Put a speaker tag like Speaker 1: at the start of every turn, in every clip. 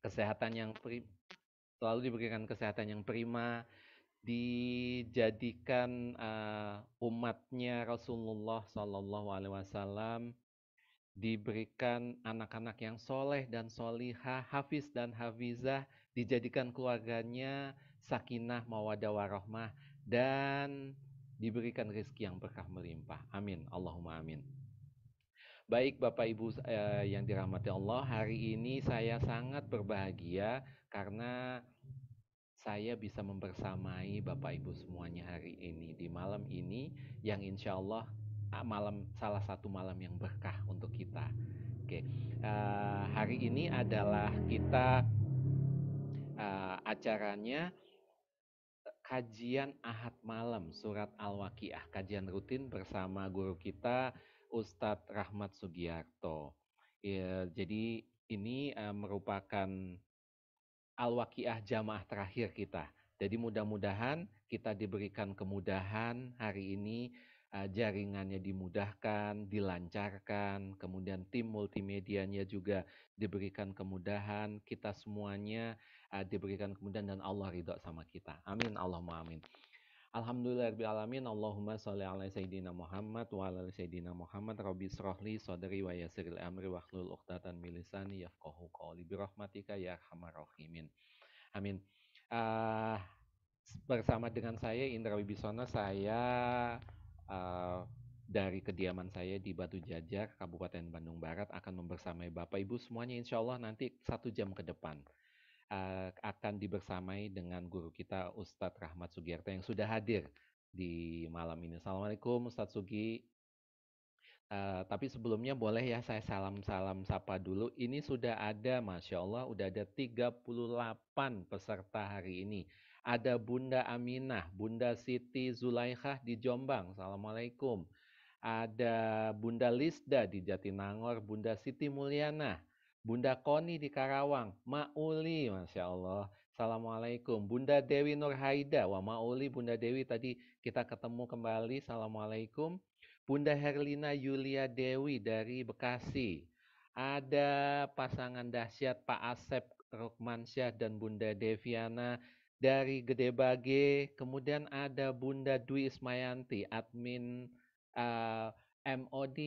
Speaker 1: kesehatan yang selalu diberikan kesehatan yang prima, dijadikan umatnya Rasulullah Shallallahu Alaihi Wasallam, diberikan anak-anak yang soleh dan solihah, hafiz dan hafizah, dijadikan keluarganya sakinah, mawadah, warahmah, dan diberikan rezeki yang berkah melimpah. Amin. Allahumma amin. Baik Bapak Ibu yang dirahmati Allah, hari ini saya sangat berbahagia karena saya bisa membersamai Bapak Ibu semuanya hari ini di malam ini yang insya Allah salah satu malam yang berkah untuk kita. Oke, hari ini adalah kita acaranya kajian Ahad malam surat Al-Waqiah, kajian rutin bersama guru kita Ustadz Rahmat Sugiarto. Ya, jadi ini merupakan Al-Waqiah jamaah terakhir kita. Jadi mudah-mudahan kita diberikan kemudahan hari ini, jaringannya dimudahkan, dilancarkan, kemudian tim multimedianya juga diberikan kemudahan, kita semuanya diberikan kemudahan dan Allah ridho sama kita. Amin, Allahumma amin. Alhamdulillahirrahmanirrahim. Allahumma sholli ala Sayyidina Muhammad wa ala Sayyidina Muhammad. Rabbi srohli sodri wa yasiril amri wa hlul uqdatan min lisani yafqahu qawli birahmatika ya arhamar rahimin. Amin. Uh, Bersama dengan saya Indra Wibisono, saya dari kediaman saya di Batu Jajar, Kabupaten Bandung Barat akan membersamai Bapak Ibu semuanya insya Allah nanti 1 jam ke depan. Akan dibersamai dengan guru kita Ustadz Rahmat Sugiarto yang sudah hadir di malam ini. Assalamualaikum Ustadz Sugi. Tapi sebelumnya boleh ya saya salam-salam sapa dulu. Ini sudah ada, Masya Allah, udah ada 38 peserta hari ini. Ada Bunda Aminah, Bunda Siti Zulaikhah di Jombang. Assalamualaikum. Ada Bunda Lisda di Jatinangor, Bunda Siti Mulyana, Bunda Koni di Karawang, Mauli, Masya Allah. Assalamualaikum. Bunda Dewi Nurhaida. Wah, Mauli, Bunda Dewi tadi kita ketemu kembali. Assalamualaikum. Bunda Herlina Yulia Dewi dari Bekasi. Ada pasangan dahsyat Pak Asep Rukmansyah dan Bunda Deviana dari Gede Bage. Kemudian ada Bunda Dwi Ismayanti, admin MOD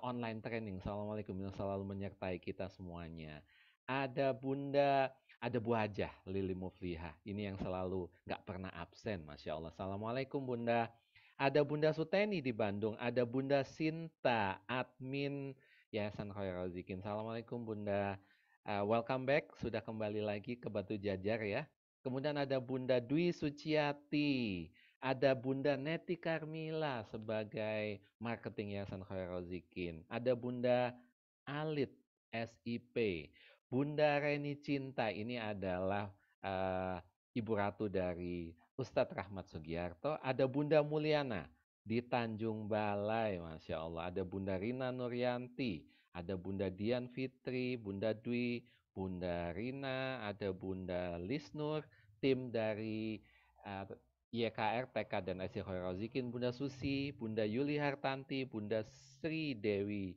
Speaker 1: online training. Assalamualaikum yang selalu menyertai kita semuanya. Ada Bu Hajah Lili Mufliha. Ini yang selalu nggak pernah absen, Masya Allah. Assalamualaikum Bunda. Ada Bunda Suteni di Bandung, ada Bunda Sinta, admin Yayasan Khairul Zikin. Assalamualaikum Bunda. Welcome back, sudah kembali lagi ke Batu Jajar ya. Kemudian ada Bunda Dwi Suciati, ada Bunda Neti Karmila sebagai marketing Yayasan Khairul Zikin. Ada Bunda Alit SIP, Bunda Reni Cinta, ini adalah Ibu Ratu dari Ustadz Rahmat Sugiarto. Ada Bunda Mulyana di Tanjung Balai, Masya Allah. Ada Bunda Rina Nuryanti, ada Bunda Dian Fitri, Bunda Dwi, Bunda Rina, ada Bunda Lisnur, tim dari YKR, TK, dan SC Khairozikin, Bunda Susi, Bunda Yuli Hartanti, Bunda Sri Dewi,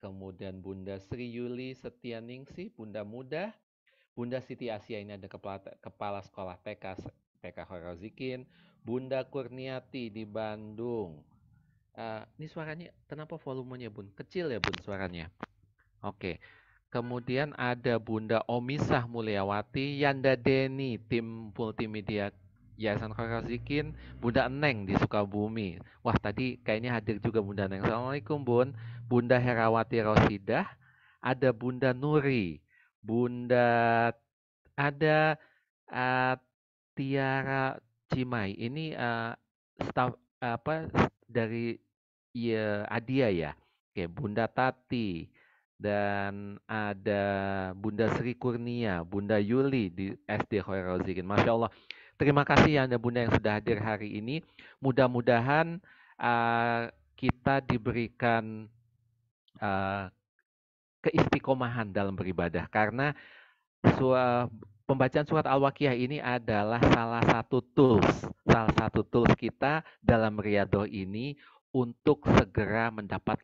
Speaker 1: kemudian Bunda Sri Yuli Setianingsi, Bunda Muda, Bunda Siti Asia, ini ada kepala sekolah TK Khairozikin, Bunda Kurniati di Bandung. Ini suaranya kenapa volumenya Bun? Kecil ya Bun suaranya. Oke. Kemudian ada Bunda Omisah Mulyawati, Yanda Deni, tim multimedia Yayasan Khairozikin, Bunda Eneng di Sukabumi. Wah, tadi kayaknya hadir juga Bunda Eneng. Assalamualaikum, Bun. Bunda Herawati Rosidah, ada Bunda Nuri, Bunda ada uh, Tiara Cimai. Ini staf dari ya, Adia ya. Oke, Bunda Tati dan ada Bunda Sri Kurnia, Bunda Yuli di SD Khairozikin. Masya Allah. Terima kasih ya Anda Bunda yang sudah hadir hari ini. Mudah-mudahan kita diberikan uh, keistiqomahan dalam beribadah karena pembacaan surat Al-Waqiah ini adalah salah satu tools kita dalam riyadhah ini untuk segera mendapat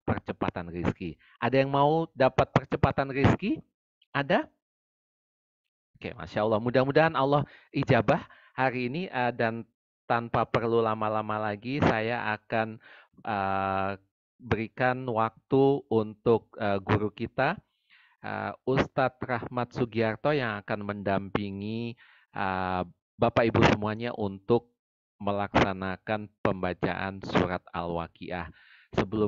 Speaker 1: percepatan rezeki. Ada yang mau dapat percepatan rezeki? Ada? Oke, Masya Allah. Mudah-mudahan Allah ijabah hari ini dan tanpa perlu lama-lama lagi saya akan eh, berikan waktu untuk guru kita Ustadz Rahmat Sugiarto yang akan mendampingi Bapak Ibu semuanya untuk melaksanakan pembacaan surat Al-Waqiah.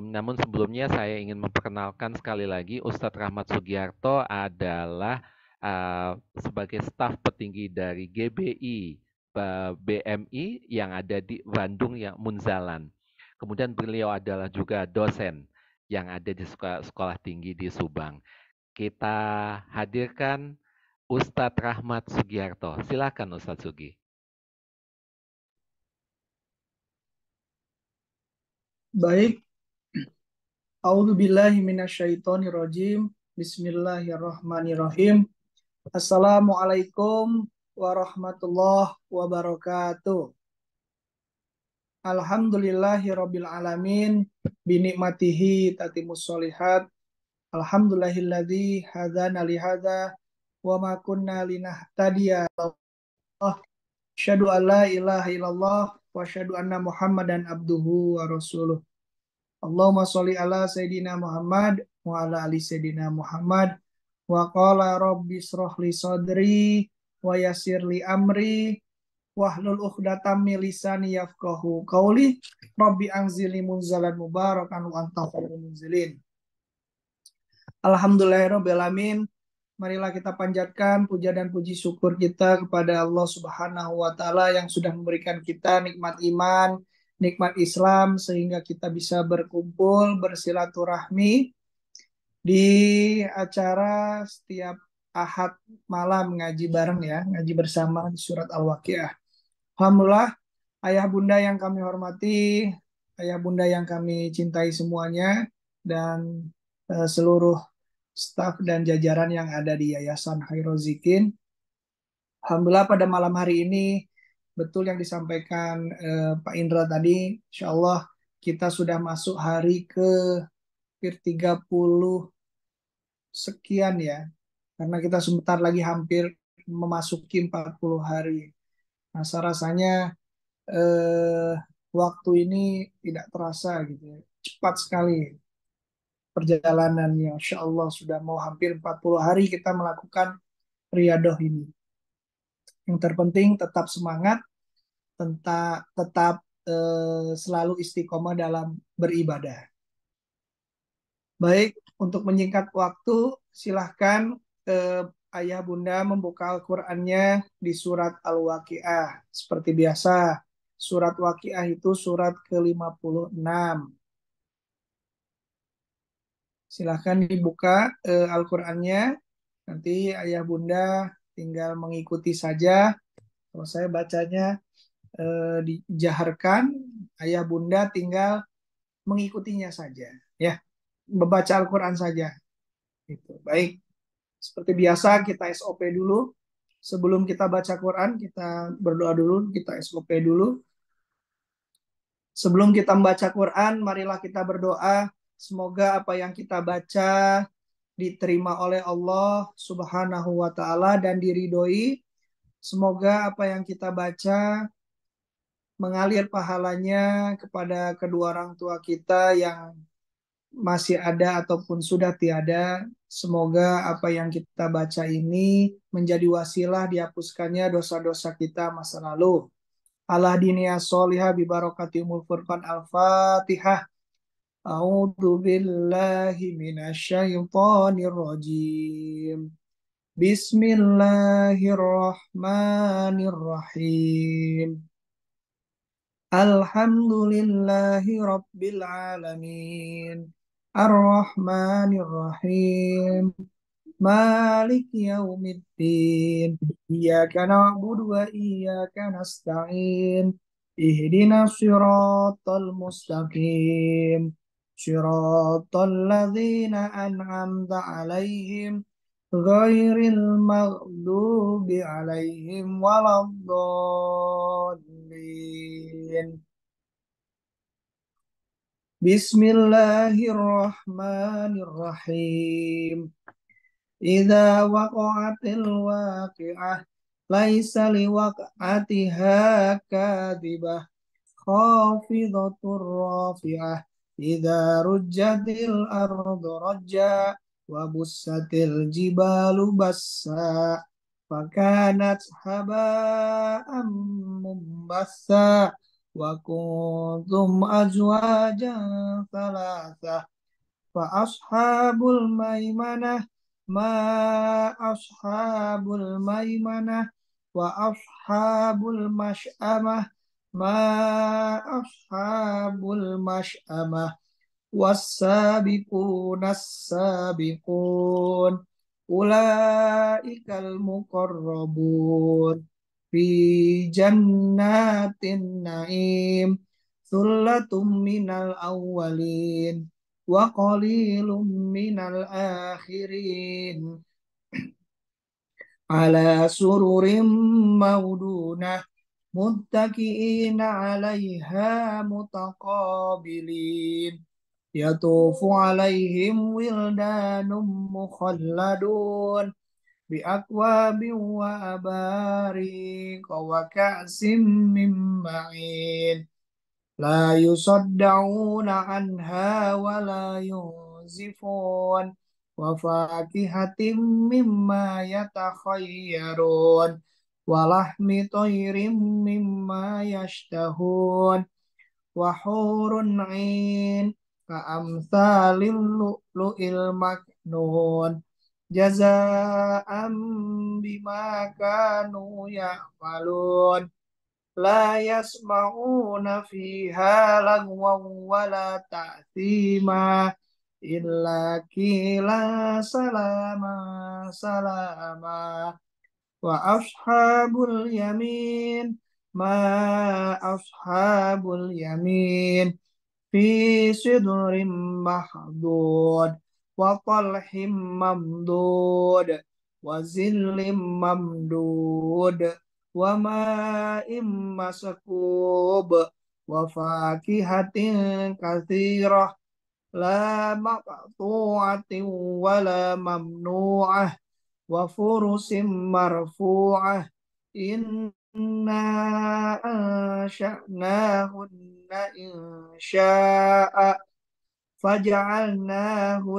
Speaker 1: Namun sebelumnya saya ingin memperkenalkan sekali lagi Ustadz Rahmat Sugiarto adalah sebagai staf petinggi dari GBI BMI yang ada di Bandung yang Munzalan. Kemudian beliau adalah juga dosen yang ada di sekolah tinggi di Subang. Kita hadirkan Ustadz Rahmat Sugiarto. Silakan Ustadz Sugi.
Speaker 2: Baik, A'udzubillahi minasyaitonirrajim. Bismillahirrahmanirrahim. Assalamualaikum warahmatullahi wabarakatuh. Alhamdulillahirabbil alamin binikmatihi tatimus solihat. Alhamdulillahilladzi hadana li hadza wa ma kunna linahtadiya. Asyhadu an la ilaha illallah wa asyhadu anna Muhammadan abduhu wa rasuluh. Allahumma sholli ala Sayyidina Muhammad wa ala ali Sayyidina Muhammad wa qala rabbi shrah li sadri wa yassir li amri wahlul 'uqdatam min lisani yafqahu qawli rabbi anzilni munzalan mubarakan wa anta khairul munzilin. Alhamdulillahirabbil alamin. Marilah kita panjatkan puja dan puji syukur kita kepada Allah Subhanahu wa taala yang sudah memberikan kita nikmat iman, nikmat Islam sehingga kita bisa berkumpul bersilaturahmi di acara setiap Ahad malam ngaji bareng ya, ngaji bersama di surat Al-Waqiah. Alhamdulillah, ayah bunda yang kami hormati, ayah bunda yang kami cintai semuanya, dan seluruh staf dan jajaran yang ada di Yayasan Khairul Zikin. Alhamdulillah pada malam hari ini betul yang disampaikan Pak Indra tadi, insya Allah kita sudah masuk hari ke 30 sekian ya, karena kita sebentar lagi hampir memasuki 40 hari. Rasa rasanya waktu ini tidak terasa gitu ya. Cepat sekali perjalanannya. Insya Allah sudah mau hampir 40 hari kita melakukan riadoh ini. Yang terpenting tetap semangat, tetap selalu istiqomah dalam beribadah. Baik, untuk menyingkat waktu, silahkan ayah bunda membuka Al-Qur'annya di surat Al-Waqiah. Seperti biasa, surat Waqiah itu surat ke-56. Silahkan dibuka Al-Qur'annya. Nanti ayah bunda tinggal mengikuti saja. Kalau saya bacanya dijaharkan, ayah bunda tinggal mengikutinya saja. Ya, membaca Al-Quran saja. Gitu. Baik, seperti biasa kita SOP dulu. Sebelum kita baca Quran, kita berdoa dulu, kita SOP dulu. Sebelum kita membaca Quran, marilah kita berdoa. Semoga apa yang kita baca diterima oleh Allah Subhanahu wa Ta'ala dan diridhoi. Semoga apa yang kita baca mengalir pahalanya kepada kedua orang tua kita yang masih ada ataupun sudah tiada. Semoga apa yang kita baca ini menjadi wasilah dihapuskannya dosa-dosa kita masa lalu. Ala diniyah solihah bibarakati umul furqan al-fatihah. A'udzu billahi minasyaitonir rajim. Bismillahirrahmanirrahim. Alhamdulillahi rabbil alamin. Ar-Rahmanir-Rahim. Maliki yaumiddin. Iyyaka na'budu wa iyyaka nasta'in. Ihdinas siratal mustaqim. Siratal ladzina an'amta 'alaihim ghairil maghdubi 'alaihim waladdallin. Bismillahirrahmanirrahim. إذا وقعت الواقعة ليس لوقعتها كاذبة خافضة رافعة إذا رجت الأرض رجا وبست الجبال بسا فكانت هباء منبثا وكنتم أزواجا ثلاثة فأصحاب الميمنة ما أصحاب الميمنة وأصحاب المشأمة ما أصحاب المشأمة والسابقون السابقون أولئك المقربون في جنات النعيم ثلة من الأولين وقليل من الآخرين على سرر مودونة متكئين عليها متقابلين يطوف عليهم ولدان مخلدون بأكواب وأباريق وكأس من معين لا يصدعون عنها ولا ينزفون وفاكهة مما يتخيرون ولحم طير مما يشتهون وحور عين كأمثال اللؤلؤ المكنون جزاء بما كانوا يعملون لا يسمعون فيها لغوا ولا تأثيما إلا قيلا سلاما سلاما وأصحاب اليمين ما أصحاب اليمين في سدر محضود وطلح ممدود وزل ممدود وماء مسكوب وفاكهة كثيرة لا مقطوعة ولا ممنوعة وفرس مرفوعة إنا أنشأناهن إنشاء فجعلناهن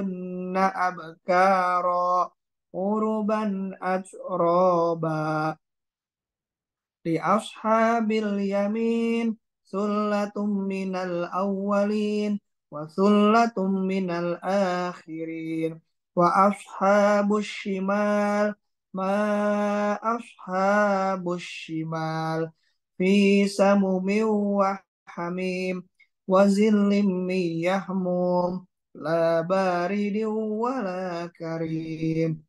Speaker 2: أبكارا عربا أترابا لأصحاب اليمين ثلة من الأولين وثلة من الآخرين وأصحاب الشمال ما أصحاب الشمال في سموم وحميم وظل من يحموم لا بارد ولا كريم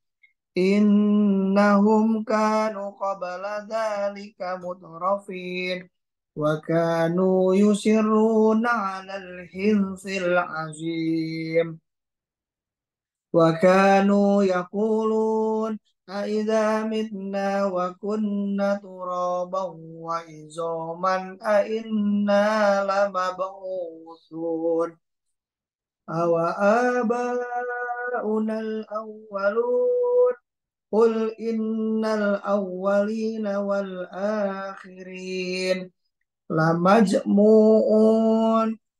Speaker 2: إنهم كانوا قبل ذلك مترفين وكانوا يصرون على الحنث العظيم وكانوا يقولون أإذا متنا وكنا ترابا وعظاما أإنا لمبعوثون أو آباؤنا الأولون قل إن الأولين والآخرين لمجموعون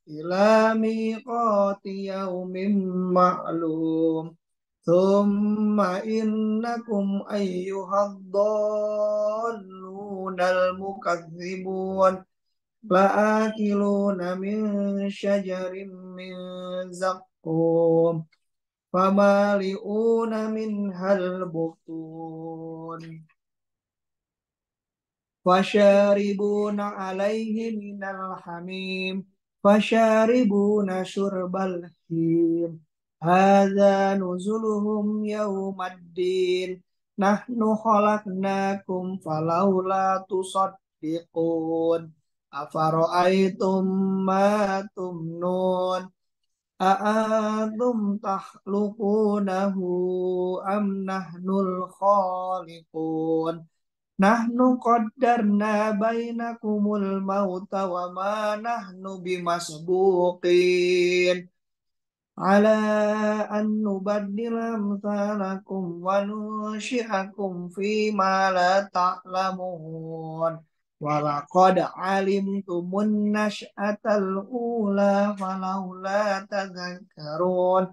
Speaker 2: إلى ميقات يوم معلوم ثم إنكم أيها الضالون المكذبون لآكلون من شجر من زقوم فمالئون منها البطون فشاربون عليه من الحميم فشاربون شرب الهيم هذا نزلهم يوم الدين نحن خلقناكم فلولا تصدقون أفرأيتم ما تمنون أأنتم تخلقونه أم نحن الخالقون نحن قدرنا بينكم الموت وما نحن بمسبوقين على أن نبدل أمثالكم وننشئكم فيما لا تعلمون ولقد علمتم النشأة الأولى فلولا تذكرون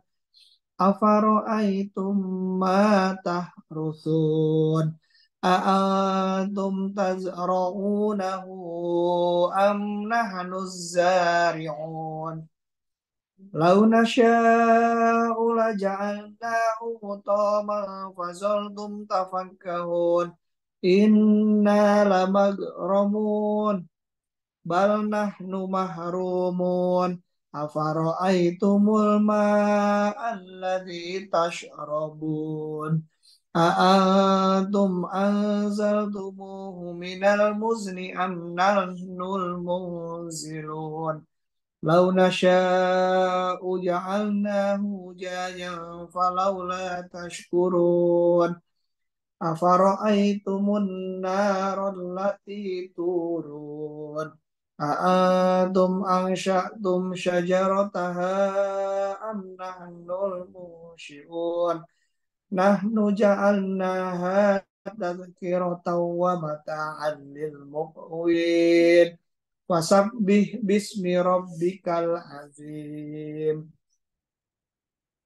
Speaker 2: أفرأيتم ما تحرثون أأنتم تزرعونه أم نحن الزارعون لو نشاء لجعلناه حطاما فظلتم تفكهون إنا لمغرمون بل نحن محرومون أفرأيتم الماء الذي تشربون أأنتم أنزلتموه من المزن أم نحن المنزلون لو نشاء جعلناه جاجا فلولا تشكرون أفرأيتم النار التي تورون أأنتم أنشأتم شجرتها أم نحن المنشئون نحن جعلناها تذكرة ومتاعا للمقوين فسبح باسم ربك العظيم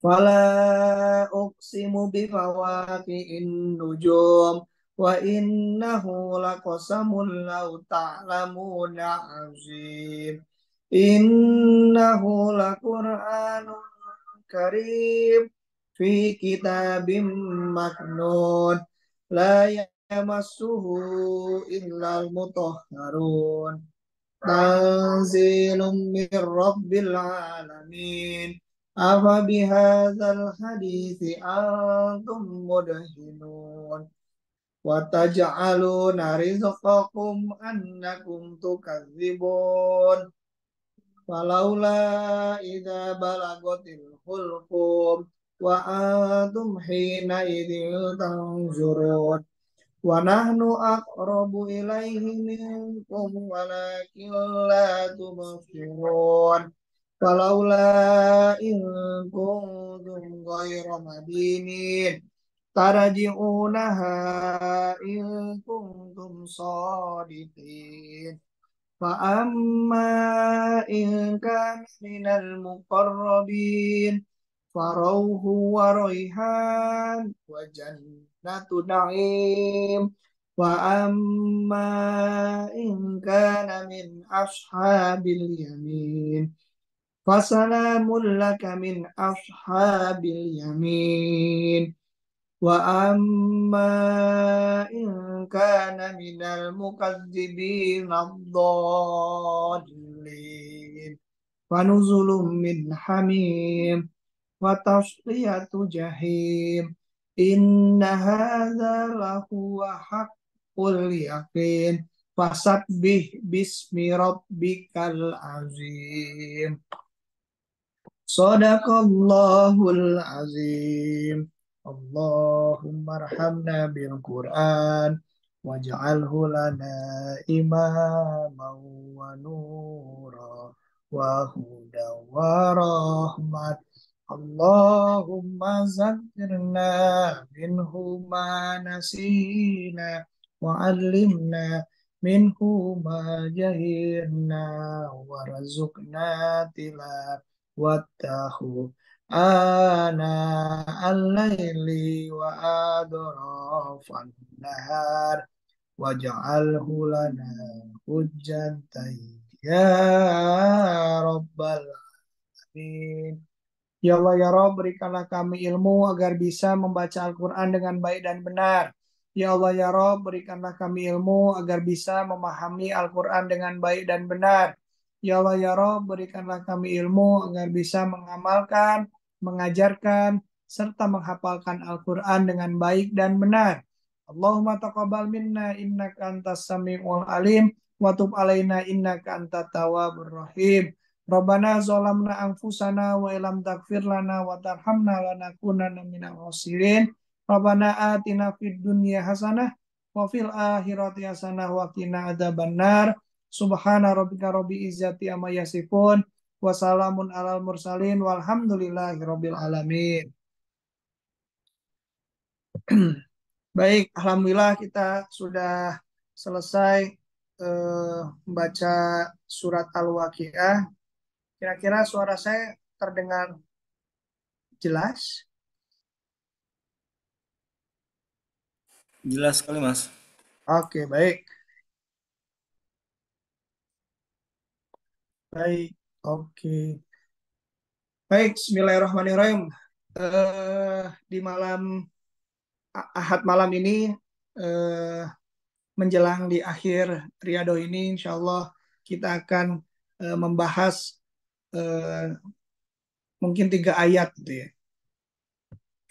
Speaker 2: فلا أقسم بمواقع النجوم وإنه لقسم لو تعلمون عظيم إنه لقرآن كريم في كتاب مكنون لا يمسه إلا المطهرون تنزيل من رب العالمين أفبهذا الحديث أنتم مدهنون وتجعلون رزقكم أنكم تكذبون فلولا إذا بلغت الحلقوم وأنتم حينئذ تنظرون ونحن أقرب إليه منكم ولكن لا تبصرون فلولا إن كنتم غير مدينين ترجعونها إن كنتم صادقين فأما إن كان من المقربين فروح وريحان وجنة نعيم وأما إن كان من أصحاب اليمين فسلام لك من أصحاب اليمين وأما إن كان من المكذبين الضالين فنزل من حميم وتصلية جحيم إن هذا لهو حق اليقين فسبح باسم ربك العظيم صدق الله العظيم اللهم ارحمنا بالقرآن واجعله لنا إماما ونورا وهدى ورحمة اللهم ذكرنا منه ما نسينا وعلمنا منه ما جهلنا وارزقنا تلاوته آناء الليل وأطراف النهار واجعله لنا حجة يا رب العالمين. Ya Allah ya Rabb, berikanlah kami ilmu agar bisa membaca Al-Quran dengan baik dan benar. Ya Allah ya Rabb, berikanlah kami ilmu agar bisa memahami Al-Quran dengan baik dan benar. Ya Allah ya Rabb, berikanlah kami ilmu agar bisa mengamalkan, mengajarkan, serta menghafalkan Al-Quran dengan baik dan benar. Allahumma taqabbal minna innaka antas sami'ul alim wa tub alaina innaka antat tawwabur rahim. Rabbana zalamna anfusana wa ilam taghfir lana wa tarhamna lanakunanna minal khasirin. Rabbana atina fid dunya hasanah wa fil akhirati hasanah wa qina adzabannar. Subhana rabbika rabbil izzati amma yasifun Wassalamun alal mursalin walhamdulillahirabbil alamin. Baik, alhamdulillah kita sudah selesai membaca surat Al-Waqiah. Kira-kira suara saya terdengar jelas?
Speaker 3: Jelas sekali, Mas.
Speaker 2: Oke, baik. Baik, oke. Baik, bismillahirrahmanirrahim. Di malam Ahad malam ini, eh, menjelang di akhir Riyadhah ini, insya Allah kita akan membahas eh, mungkin 3 ayat gitu ya.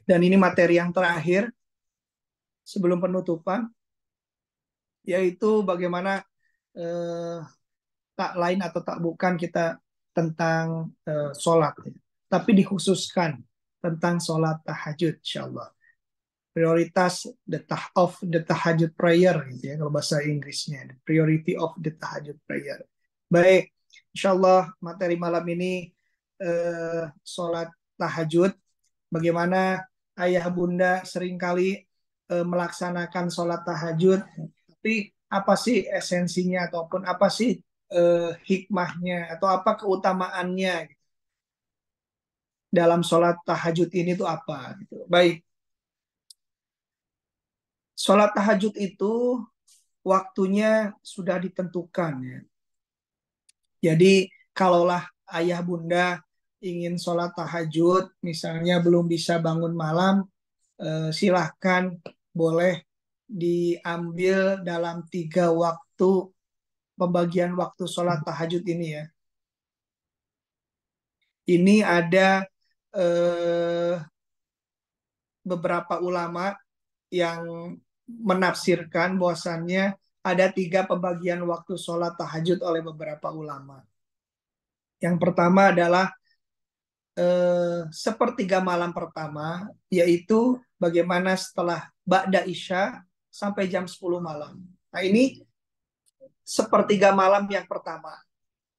Speaker 2: Dan ini materi yang terakhir sebelum penutupan, yaitu bagaimana tak lain atau tak bukan kita tentang sholat, ya. Tapi dikhususkan tentang sholat tahajud, insya Allah. Prioritas the tahajud prayer gitu ya kalau bahasa Inggrisnya, the priority of the tahajud prayer. Baik, insya Allah materi malam ini sholat tahajud. Bagaimana ayah bunda seringkali melaksanakan sholat tahajud, tapi apa sih esensinya ataupun apa sih hikmahnya atau apa keutamaannya dalam sholat tahajud ini tuh apa gitu. Baik, sholat tahajud itu waktunya sudah ditentukan ya. Jadi kalaulah ayah bunda ingin sholat tahajud, misalnya belum bisa bangun malam, silahkan boleh diambil dalam 3 waktu pembagian waktu sholat tahajud ini ya. Ini ada beberapa ulama yang menafsirkan bahwasannya ada 3 pembagian waktu sholat tahajud oleh beberapa ulama. Yang pertama adalah sepertiga malam pertama, yaitu bagaimana setelah Ba'da Isya sampai jam 10 malam. Nah ini sepertiga malam yang pertama.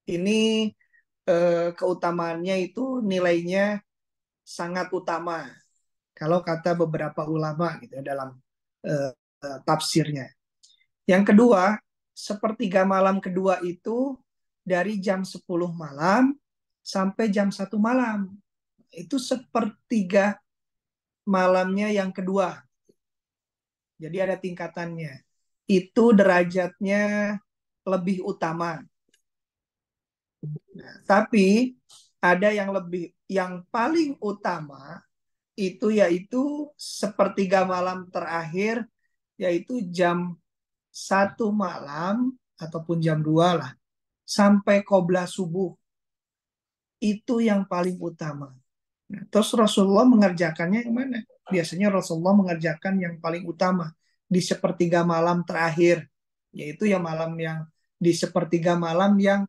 Speaker 2: Ini keutamaannya itu nilainya sangat utama. Kalau kata beberapa ulama gitu ya, dalam tafsirnya. Yang kedua, sepertiga malam kedua itu dari jam 10 malam sampai jam 1 malam. Itu sepertiga malamnya yang kedua. Jadi ada tingkatannya. Itu derajatnya lebih utama. Nah, tapi ada yang paling utama itu yaitu sepertiga malam terakhir, yaitu jam 1 malam ataupun jam 2 lah sampai qobla subuh. Itu yang paling utama. Nah, terus Rasulullah mengerjakannya yang mana? Biasanya Rasulullah mengerjakan yang paling utama di sepertiga malam terakhir, yaitu yang malam yang di sepertiga malam yang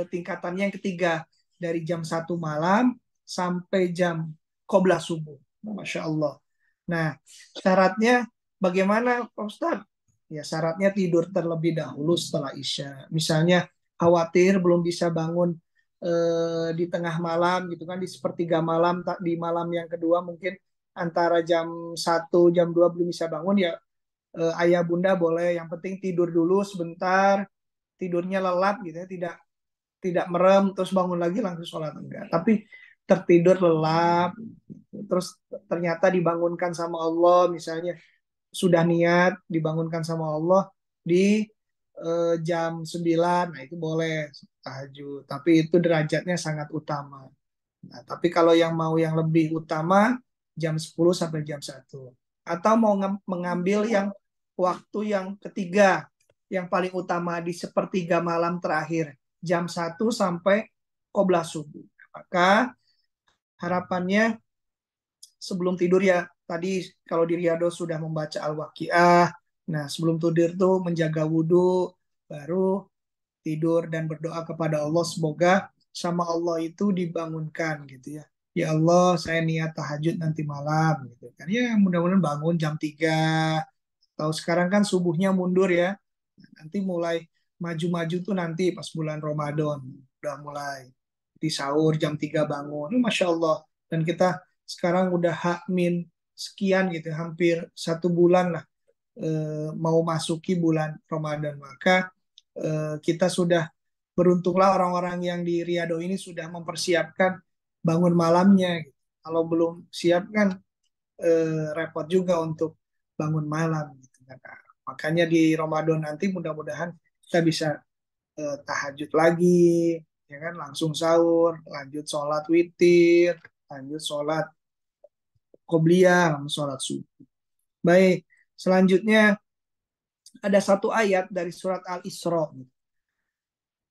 Speaker 2: tingkatannya yang ketiga, dari jam 1 malam sampai jam qobla subuh. Masya Allah. Nah, syaratnya bagaimana Pak Ustadz? Ya, syaratnya tidur terlebih dahulu setelah Isya. Misalnya khawatir belum bisa bangun di tengah malam gitu kan, di sepertiga malam, di malam yang kedua mungkin antara jam 1 jam 2 belum bisa bangun, ya ayah bunda boleh yang penting tidur dulu sebentar, tidurnya lelap gitu ya, tidak tidak merem terus bangun lagi langsung sholat, enggak, tapi tertidur lelap terus ternyata dibangunkan sama Allah, misalnya sudah niat dibangunkan sama Allah di jam 9, nah itu boleh tahajud, tapi itu derajatnya sangat utama. Nah, tapi kalau yang mau yang lebih utama jam 10 sampai jam 1, atau mau mengambil yang waktu yang ketiga yang paling utama di sepertiga malam terakhir jam 1 sampai qobla subuh, maka harapannya sebelum tidur ya tadi kalau di Riyadhah sudah membaca Al-Waqiah. Nah, sebelum tidur tuh menjaga wudhu, baru tidur dan berdoa kepada Allah semoga sama Allah itu dibangunkan gitu ya. Ya Allah, saya niat tahajud nanti malam gitu kan. Ya, mudah-mudahan bangun jam 3. Tahu sekarang kan subuhnya mundur ya. Nanti mulai maju-maju tuh nanti pas bulan Ramadan udah mulai. di sahur jam 3 bangun. Masya Allah. Dan kita sekarang udah H-min sekian gitu, hampir 1 bulan lah mau masuki bulan Ramadan. Maka kita sudah beruntunglah orang-orang yang di Riyadh ini sudah mempersiapkan bangun malamnya. Gitu. Kalau belum siap kan repot juga untuk bangun malam. Gitu. Nah, makanya di Ramadan nanti mudah-mudahan kita bisa tahajud lagi, ya kan langsung sahur, lanjut sholat witir, lanjut sholat qobliyah, langsung sholat subuh. Baik, selanjutnya ada satu ayat dari surat Al-Isra.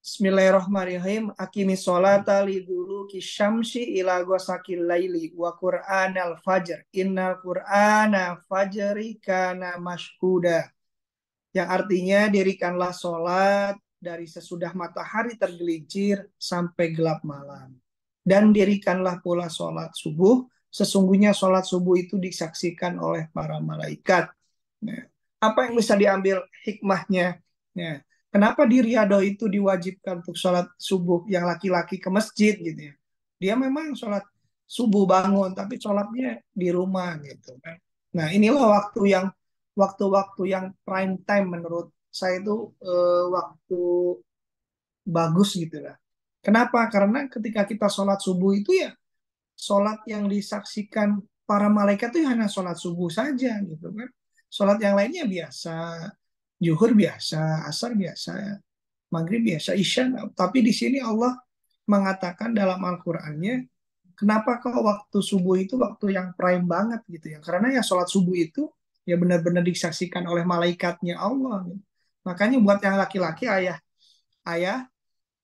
Speaker 2: Bismillahirrahmanirrahim. Akimis sholata liduluki syamsi ila ghasaqil laili wa qur'anal fajr. Innal qur'ana fajri kana mashhuda. Yang artinya dirikanlah sholat dari sesudah matahari tergelincir sampai gelap malam. Dan dirikanlah pula sholat subuh. Sesungguhnya sholat subuh itu disaksikan oleh para malaikat. Nah, apa yang bisa diambil hikmahnya? Nah, kenapa di Riyadh itu diwajibkan untuk sholat subuh yang laki-laki ke masjid gitu ya? Dia memang sholat subuh bangun, tapi sholatnya di rumah gitu kan. Nah, inilah waktu-waktu yang prime time menurut saya itu waktu bagus gitu lah. Kenapa? Karena ketika kita sholat subuh itu ya sholat yang disaksikan para malaikat itu hanya sholat subuh saja gitu kan. Sholat yang lainnya biasa, zuhur biasa, asar biasa, maghrib biasa, isya. Tapi di sini Allah mengatakan dalam Al-Qur'annya, kenapa kok waktu subuh itu waktu yang prime banget gitu ya? Karena ya sholat subuh itu ya benar-benar disaksikan oleh malaikatnya Allah. Gitu. Makanya buat yang laki-laki ayah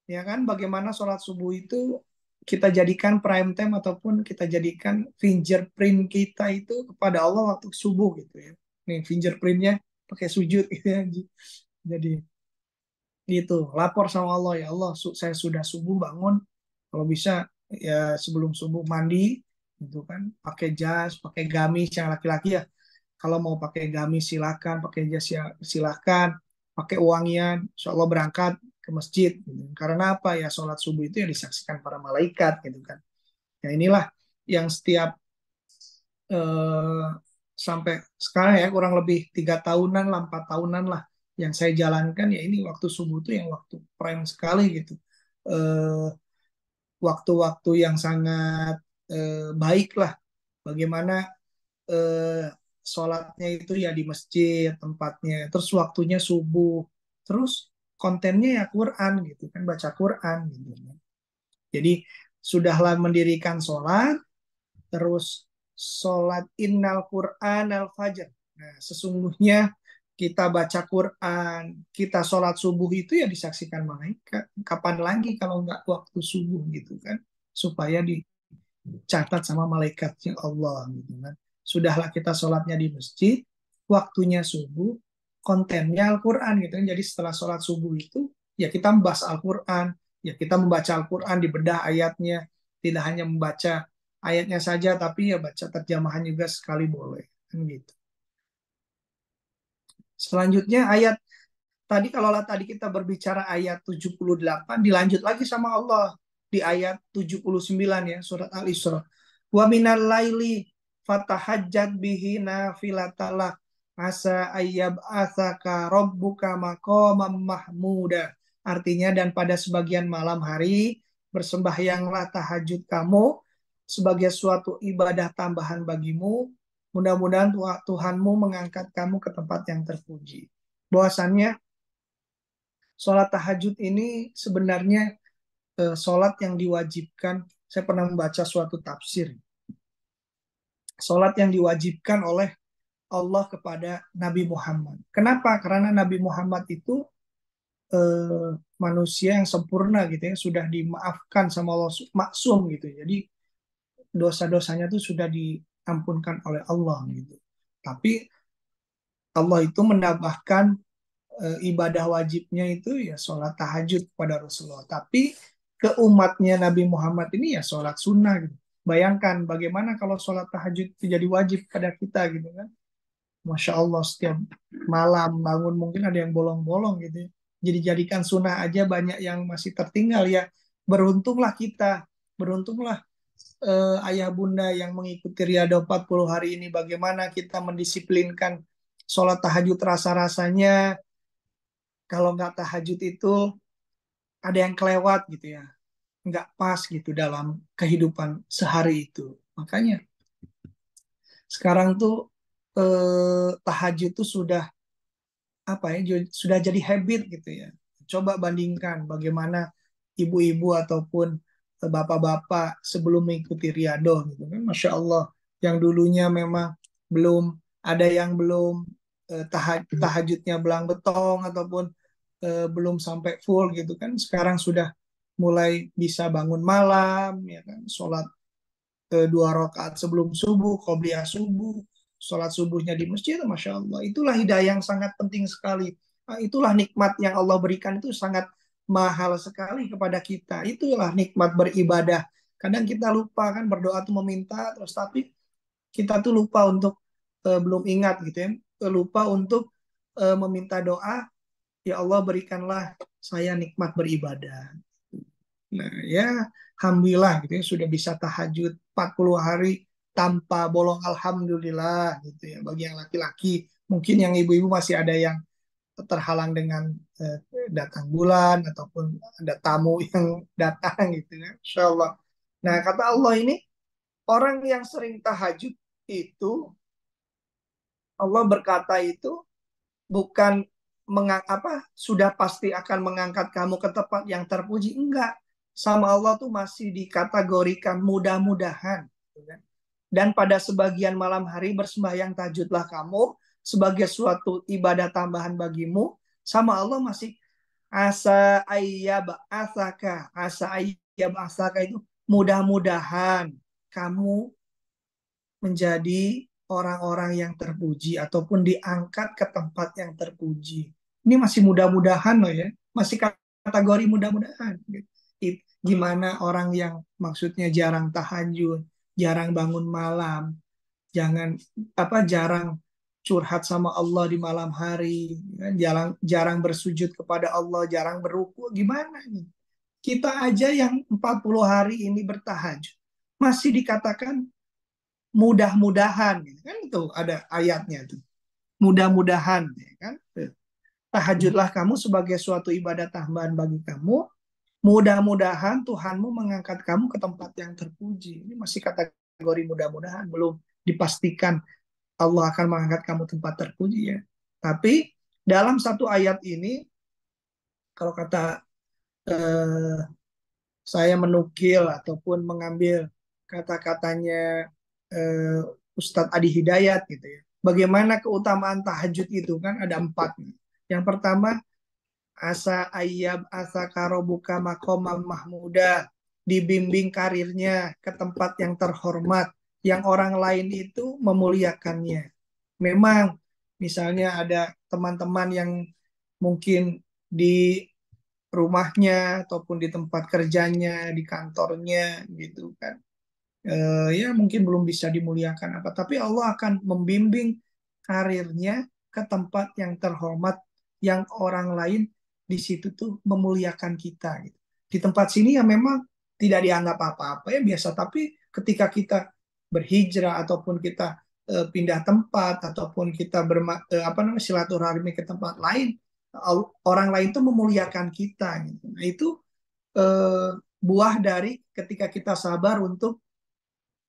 Speaker 2: ya kan bagaimana sholat subuh itu kita jadikan prime time ataupun kita jadikan fingerprint kita itu kepada Allah waktu subuh gitu ya. Nih fingerprintnya pakai sujud gitu ya. Jadi gitu lapor sama Allah ya Allah saya sudah subuh bangun kalau bisa ya sebelum subuh mandi gitu kan pakai jas pakai gamis yang laki-laki ya kalau mau pakai gamis silakan pakai jas ya silakan pakai uangnya insya Allah berangkat ke masjid gitu. Karena apa ya sholat subuh itu yang disaksikan para malaikat gitu kan ya inilah yang setiap eh, sampai sekarang ya kurang lebih 3 tahunan lah 4 tahunan lah yang saya jalankan ya ini waktu subuh itu yang waktu prime sekali gitu eh, waktu-waktu yang sangat baik lah bagaimana eh, sholatnya itu ya di masjid tempatnya terus waktunya subuh terus kontennya ya Quran gitu kan baca Quran gitu jadi sudahlah mendirikan sholat terus sholat innal Quran al fajr nah sesungguhnya kita baca Quran kita sholat subuh itu ya disaksikan malaikat kapan lagi kalau nggak waktu subuh gitu kan supaya dicatat sama malaikatnya Allah gitu kan sudahlah kita sholatnya di masjid waktunya subuh kontennya Al-Quran gitu kan jadi setelah sholat subuh itu ya kita membahas Al-Quran ya kita membaca Al-Quran dibedah ayatnya tidak hanya membaca ayatnya saja tapi ya baca terjemahan juga sekali boleh kan gitu selanjutnya ayat tadi kalau tadi kita berbicara ayat 78 dilanjut lagi sama Allah di ayat 79 ya surat Al-Isra. Wa minal laili fatahajjat bihi nafilatalak asa ayyab asaka rabbuka maqamam mahmuda. Artinya dan pada sebagian malam hari bersembahyanglah tahajud kamu sebagai suatu ibadah tambahan bagimu. Mudah-mudahan Tuhanmu mengangkat kamu ke tempat yang terpuji. Bahwasannya sholat tahajud ini sebenarnya sholat yang diwajibkan. Saya pernah membaca suatu tafsir. Sholat yang diwajibkan oleh Allah kepada Nabi Muhammad. Kenapa? Karena Nabi Muhammad itu manusia yang sempurna gitu ya, sudah dimaafkan sama Allah, maksum gitu. Jadi dosa-dosanya itu sudah diampunkan oleh Allah gitu. Tapi Allah itu menambahkan ibadah wajibnya itu ya sholat tahajud kepada Rasulullah. Tapi ke umatnya Nabi Muhammad ini ya sholat sunnah gitu. Bayangkan bagaimana kalau sholat tahajud itu jadi wajib pada kita gitu kan. Masya Allah setiap malam bangun mungkin ada yang bolong-bolong gitu ya. Jadi jadikan sunnah aja banyak yang masih tertinggal ya. beruntunglah kita, beruntunglah ayah bunda yang mengikuti Riyadhah 40 hari ini, bagaimana kita mendisiplinkan sholat tahajud rasa-rasanya. Kalau nggak tahajud itu ada yang kelewat gitu ya, nggak pas gitu dalam kehidupan sehari itu. Makanya sekarang tuh tahajud tuh sudah apa ya, sudah jadi habit gitu ya. Coba bandingkan bagaimana ibu-ibu ataupun bapak-bapak sebelum mengikuti Riyadhah gitu kan, Masya Allah, yang dulunya memang belum ada, yang belum tahajudnya belang betong ataupun belum sampai full gitu kan, sekarang sudah mulai bisa bangun malam ya kan, sholat 2 rakaat sebelum subuh, qobliyah subuh, sholat subuhnya di masjid, Masya Allah. Itulah hidayah yang sangat penting sekali. Itulah nikmat yang Allah berikan, itu sangat mahal sekali kepada kita. Itulah nikmat beribadah. Kadang kita lupa kan, berdoa tuh meminta, terus tapi kita tuh lupa untuk belum ingat gitu ya, lupa untuk meminta doa, ya Allah berikanlah saya nikmat beribadah. Nah, ya alhamdulillah gitu ya, sudah bisa tahajud 40 hari tanpa bolong, alhamdulillah gitu ya. Bagi yang laki-laki, mungkin yang ibu-ibu masih ada yang terhalang dengan eh, datang bulan ataupun ada tamu yang datang gitu ya. Insya Allah. Nah, kata Allah ini, orang yang sering tahajud itu, Allah berkata itu bukan sudah pasti akan mengangkat kamu ke tempat yang terpuji, enggak. Sama Allah tuh masih dikategorikan mudah-mudahan gitu kan. Dan pada sebagian malam hari bersembahyang tahajudlah kamu sebagai suatu ibadah tambahan bagimu. Sama Allah masih asa ayyab asaka itu mudah-mudahan kamu menjadi orang-orang yang terpuji ataupun diangkat ke tempat yang terpuji. Ini masih mudah-mudahan loh ya, masih kategori mudah-mudahan. Gimana orang yang maksudnya jarang tahajud, jarang bangun malam, jarang curhat sama Allah di malam hari, jarang jarang bersujud kepada Allah, jarang berruku, gimana nih? Kita aja yang 40 hari ini bertahajud masih dikatakan mudah-mudahan gitu kan, itu ada ayatnya tuh, mudah-mudahan ya kan. Tahajudlah kamu sebagai suatu ibadah tambahan bagi kamu, mudah-mudahan Tuhanmu mengangkat kamu ke tempat yang terpuji. Ini masih kategori mudah-mudahan, belum dipastikan Allah akan mengangkat kamu tempat terpuji ya. Tapi dalam satu ayat ini, kalau kata eh, saya menukil ataupun mengambil kata-katanya eh, Ustadz Adi Hidayat gitu ya. Bagaimana keutamaan tahajud itu kan ada 4 nih. Yang pertama, asa ayyab asa karobuka makomam mahmuda, dibimbing karirnya ke tempat yang terhormat, yang orang lain itu memuliakannya. Memang misalnya ada teman-teman yang mungkin di rumahnya ataupun di tempat kerjanya, di kantornya gitu kan. Ya mungkin belum bisa dimuliakan apa, tapi Allah akan membimbing karirnya ke tempat yang terhormat, yang orang lain di situ tuh memuliakan kita gitu. Di tempat sini ya memang tidak dianggap apa-apa ya, biasa, tapi ketika kita berhijrah ataupun kita pindah tempat ataupun kita silaturahmi ke tempat lain, orang lain tuh memuliakan kita gitu. Nah, itu eh, buah dari ketika kita sabar untuk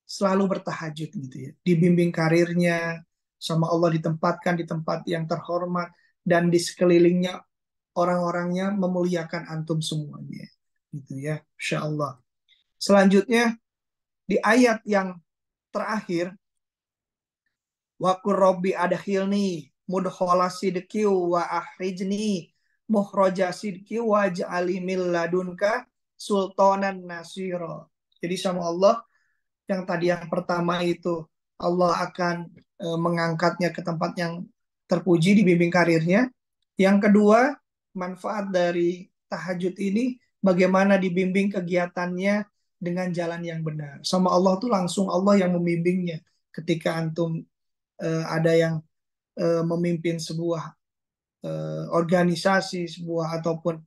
Speaker 2: selalu bertahajud gitu ya. Dibimbing karirnya sama Allah, ditempatkan di tempat yang terhormat, dan di sekelilingnya orang-orangnya memuliakan antum semuanya. Gitu ya, Insya Allah. Selanjutnya di ayat yang terakhir, Wakur Robbi adkhilni mudkhala sidqi wa ahrijni mukhraja sidqi wa ja'ali min ladunka sultanan nasira. Jadi sama Allah, yang tadi yang pertama itu Allah akan mengangkatnya ke tempat yang terpuji, dibimbing karirnya. Yang kedua, manfaat dari tahajud ini bagaimana dibimbing kegiatannya dengan jalan yang benar. Sama Allah tuh langsung Allah yang membimbingnya. Ketika antum ada yang memimpin sebuah organisasi, sebuah ataupun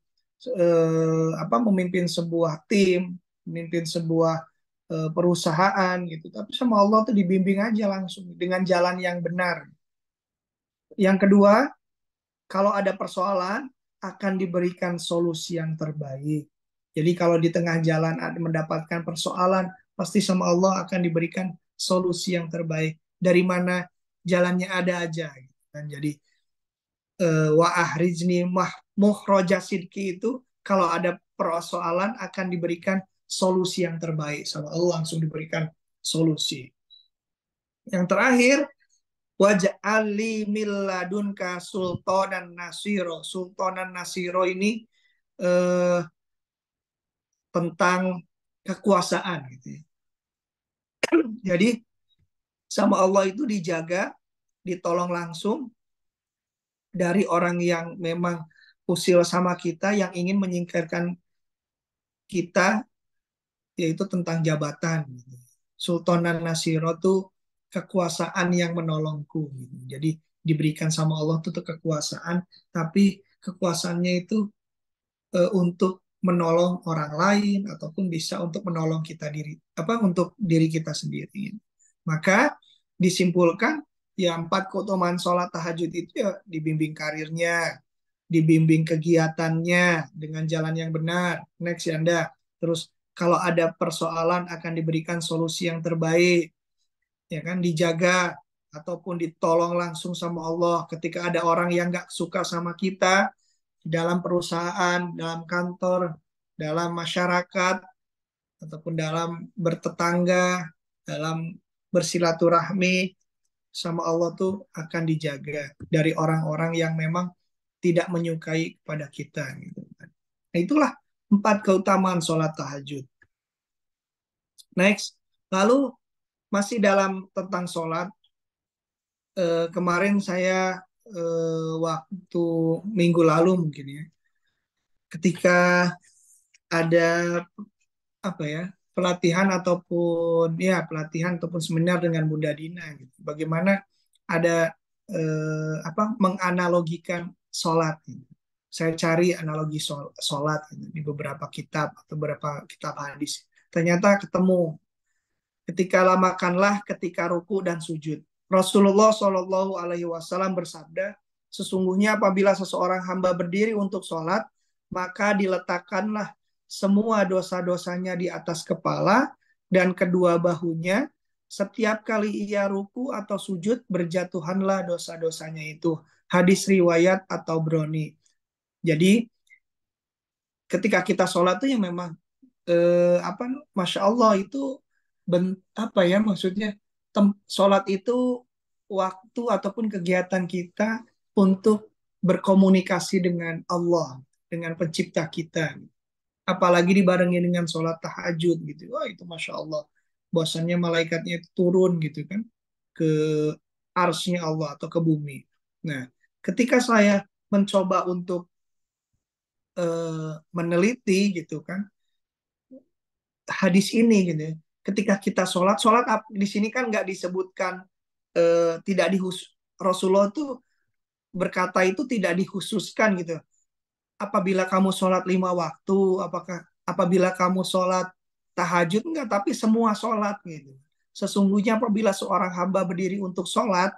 Speaker 2: memimpin sebuah tim, memimpin sebuah perusahaan gitu. Tapi sama Allah tuh dibimbing aja langsung dengan jalan yang benar. Yang kedua, kalau ada persoalan akan diberikan solusi yang terbaik. Jadi kalau di tengah jalan ada mendapatkan persoalan, pasti sama Allah akan diberikan solusi yang terbaik. Dari mana jalannya ada aja. Gitu kan. Jadi wa ahrizni mukhroja sidki itu kalau ada persoalan akan diberikan solusi yang terbaik. Sama Allah langsung diberikan solusi. Yang terakhir, waj'ali min ladunka sultanan nasiro. Sultanan nasiro ini eh, tentang kekuasaan gitu ya. Jadi sama Allah itu dijaga, ditolong langsung dari orang yang memang usil sama kita yang ingin menyingkirkan kita, yaitu tentang jabatan gitu. Sultanan nasiro tuh kekuasaan yang menolongku gitu. Jadi diberikan sama Allah tuh kekuasaan, tapi kekuasaannya itu untuk menolong orang lain ataupun bisa untuk menolong kita diri untuk diri kita sendiri. Maka disimpulkan ya 4 keutamaan sholat tahajud itu ya dibimbing karirnya, dibimbing kegiatannya dengan jalan yang benar. Next ya Anda. Terus kalau ada persoalan akan diberikan solusi yang terbaik, ya kan, dijaga ataupun ditolong langsung sama Allah ketika ada orang yang nggak suka sama kita dalam perusahaan, dalam kantor, dalam masyarakat, ataupun dalam bertetangga, dalam bersilaturahmi, sama Allah tuh akan dijaga dari orang-orang yang memang tidak menyukai kepada kita. Gitu. Nah, itulah 4 keutamaan sholat tahajud. Next, lalu masih dalam tentang sholat, kemarin saya waktu minggu lalu mungkin ya, ketika ada pelatihan ataupun seminar dengan Bunda Dina gitu. Bagaimana ada menganalogikan sholat gitu. Saya cari analogi sholat gitu, di beberapa kitab atau beberapa kitab hadis. Ternyata ketemu ketika lamakanlah ketika ruku dan sujud. Rasulullah Shallallahu Alaihi Wasallam bersabda, sesungguhnya apabila seseorang hamba berdiri untuk sholat, maka diletakkanlah semua dosa-dosanya di atas kepala dan kedua bahunya. Setiap kali ia ruku atau sujud, berjatuhanlah dosa-dosanya itu. Hadis riwayat atau Broni. Jadi ketika kita sholat tuh yang memang Masya Allah itu maksudnya sholat itu waktu ataupun kegiatan kita untuk berkomunikasi dengan Allah, dengan pencipta kita. Apalagi dibarengi dengan sholat tahajud gitu. Wah itu Masya Allah. Bahwasannya malaikatnya itu turun gitu kan ke arsy Allah atau ke bumi. Nah, ketika saya mencoba untuk meneliti gitu kan hadis ini gitu ya. Ketika kita sholat di sini kan nggak disebutkan tidak Rasulullah tuh berkata itu tidak dikhususkan gitu. Apabila kamu sholat 5 waktu, apabila kamu sholat tahajud enggak, tapi semua sholat gitu. Sesungguhnya apabila seorang hamba berdiri untuk sholat,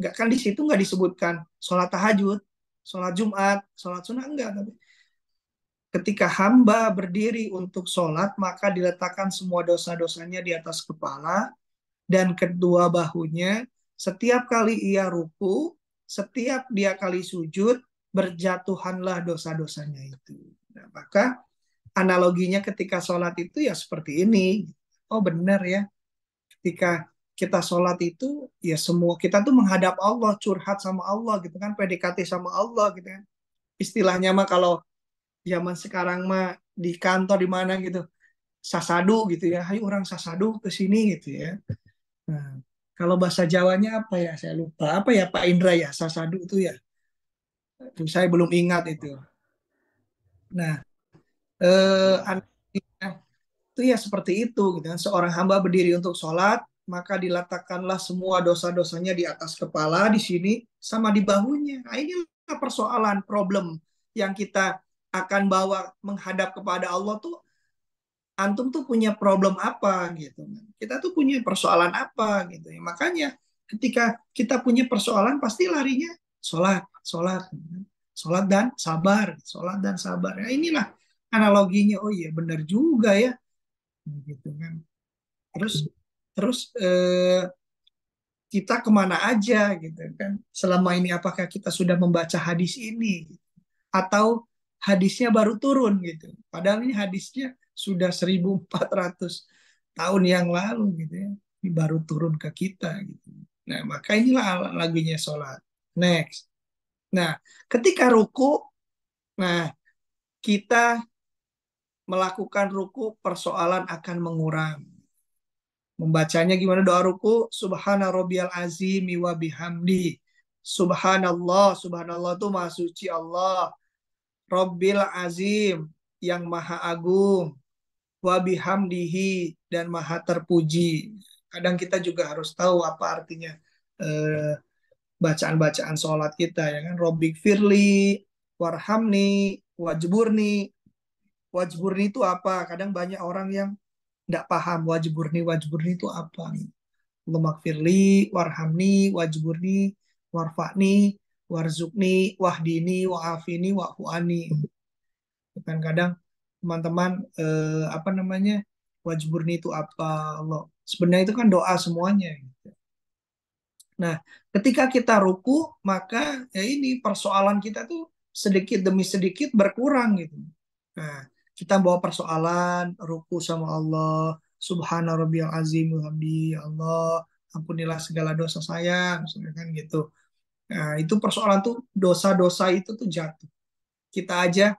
Speaker 2: enggak kan di situ nggak disebutkan sholat tahajud, sholat Jumat, sholat sunnah enggak, tapi ketika hamba berdiri untuk sholat, maka diletakkan semua dosa-dosanya di atas kepala dan kedua bahunya. Setiap kali ia ruku, setiap dia kali sujud, berjatuhanlah dosa-dosanya itu. Nah, maka analoginya ketika sholat itu ya seperti ini. Oh benar ya, ketika kita sholat itu ya semua kita tuh menghadap Allah, curhat sama Allah gitu kan, PDKT sama Allah gitu kan. Istilahnya mah kalau zaman sekarang mah di kantor di mana gitu sasadu gitu ya, ayo orang sasadu ke sini gitu ya. Nah, kalau bahasa Jawanya apa ya, saya lupa apa ya Pak Indra ya, sasadu itu ya, itu saya belum ingat itu. Nah, analoginya itu ya seperti itu gitu kan. Seorang hamba berdiri untuk sholat, maka diletakkanlah semua dosa-dosanya di atas kepala di sini sama di bahunya. Nah, inilah persoalan problem yang kita akan bawa menghadap kepada Allah tuh, antum tuh punya problem apa gitu. Kita tuh punya persoalan apa gitu ya. Makanya ketika kita punya persoalan pasti larinya sholat, sholat, sholat dan sabar, sholat dan sabar. Ya inilah analoginya. Oh iya benar juga ya, gitu kan. Terus terus kita kemana aja gitu kan? Selama ini apakah kita sudah membaca hadis ini atau hadisnya baru turun gitu? Padahal ini hadisnya sudah 1400 tahun yang lalu gitu ya. Ini baru turun ke kita gitu. Nah, maka inilah lagunya sholat. Next. Nah, ketika ruku, nah kita melakukan ruku, persoalan akan mengurang. Membacanya gimana doa ruku? Subhana rabbiyal azimi wa bihamdi. Subhanallah, subhanallah itu maha suci Allah. Rabbil azim, yang maha agung. Wa bihamdihi, dan maha terpuji. Kadang kita juga harus tahu apa artinya eh, bacaan-bacaan sholat kita ya kan. Robbik firli, warhamni, wajburni. Wajburni itu apa? Kadang banyak orang yang nggak paham wajburni, wajburni itu apa. Allahumma gfirli, warhamni, wajburni, warfa'ni, warzukni, wahdini, wa'afini, wa'fu'ani. Kan kadang teman-teman apa namanya, wajburni itu apa, Allah. Sebenarnya itu kan doa semuanya. Nah, ketika kita ruku, maka ya ini persoalan kita tuh sedikit demi sedikit berkurang gitu. Nah, kita bawa persoalan ruku sama Allah, Subhana rabbiyal azim hamdi, ya Allah, ampunilah segala dosa saya, misalnya kan gitu. Nah, itu persoalan tuh, dosa-dosa itu tuh jatuh. Kita aja,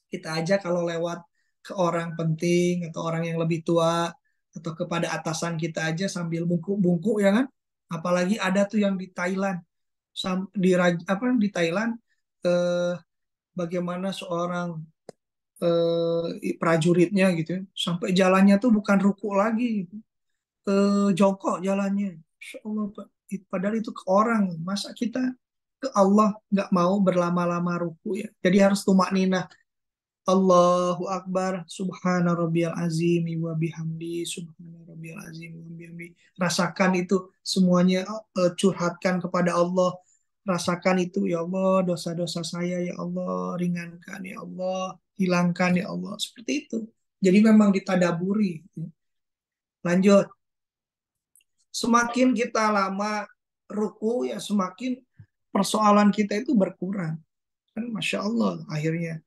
Speaker 2: kita aja kalau lewat ke orang penting atau orang yang lebih tua atau kepada atasan kita aja sambil bungkuk-bungkuk ya kan. Apalagi ada tuh yang di Thailand, apa di Thailand, eh, bagaimana seorang prajuritnya gitu ya, sampai jalannya tuh bukan ruku lagi, jongkok jalannya. Masya Allah, Pak. Padahal itu ke orang, masa kita ke Allah nggak mau berlama-lama ruku ya. Jadi harus tumak ninah. Allahu Akbar, Subhana rabbiyal azim wa bihamdi, Subhana rabbiyal azim wa bihamdi. Rasakan itu semuanya, curhatkan kepada Allah. Rasakan itu, ya Allah, dosa-dosa saya, ya Allah, ringankan, ya Allah, hilangkan, ya Allah. Seperti itu. Jadi memang ditadaburi. Lanjut. Semakin kita lama ruku, ya semakin persoalan kita itu berkurang. Kan Masya Allah, akhirnya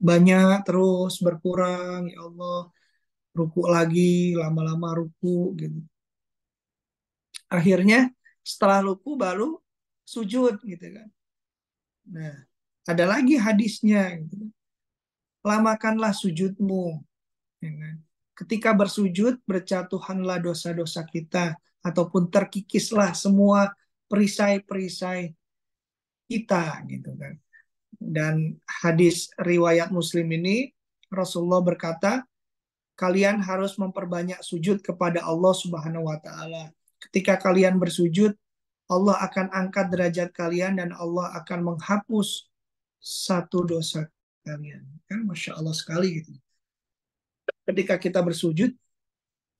Speaker 2: banyak terus berkurang, ya Allah, ruku lagi, lama-lama ruku gitu. Akhirnya setelah ruku baru sujud gitu kan. Nah, ada lagi hadisnya gitu. Lamakanlah sujudmu, ya kan? Ketika bersujud, berjatuhanlah dosa-dosa kita ataupun terkikislah semua perisai-perisai kita gitu kan. Dan hadis riwayat Muslim ini, Rasulullah berkata, kalian harus memperbanyak sujud kepada Allah Subhanahu wa taala. Ketika kalian bersujud, Allah akan angkat derajat kalian dan Allah akan menghapus satu dosa kalian. Kan Masya Allah sekali gitu. Ketika kita bersujud,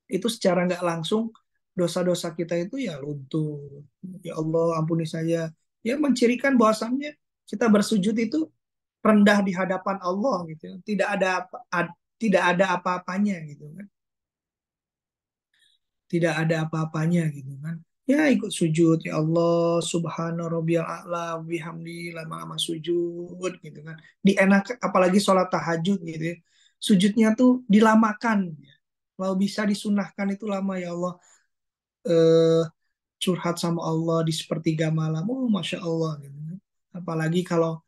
Speaker 2: itu secara nggak langsung dosa-dosa kita itu ya luntur. Ya Allah ampuni saya. Ya mencirikan bahwasannya kita bersujud itu rendah di hadapan Allah gitu. Tidak ada apa-apanya gitu kan. Tidak ada apa-apanya gitu kan. Ya ikut sujud, ya Allah subhana rabbiyal a'la bihamdi, lama-lama sujud gitu kan. Dienak, apalagi sholat tahajud gitu ya. Sujudnya tuh dilamakan. Kalau bisa disunahkan itu lama, ya Allah. Eh, Curhat sama Allah di sepertiga malam. Oh, Masya Allah gitu kan. Apalagi kalau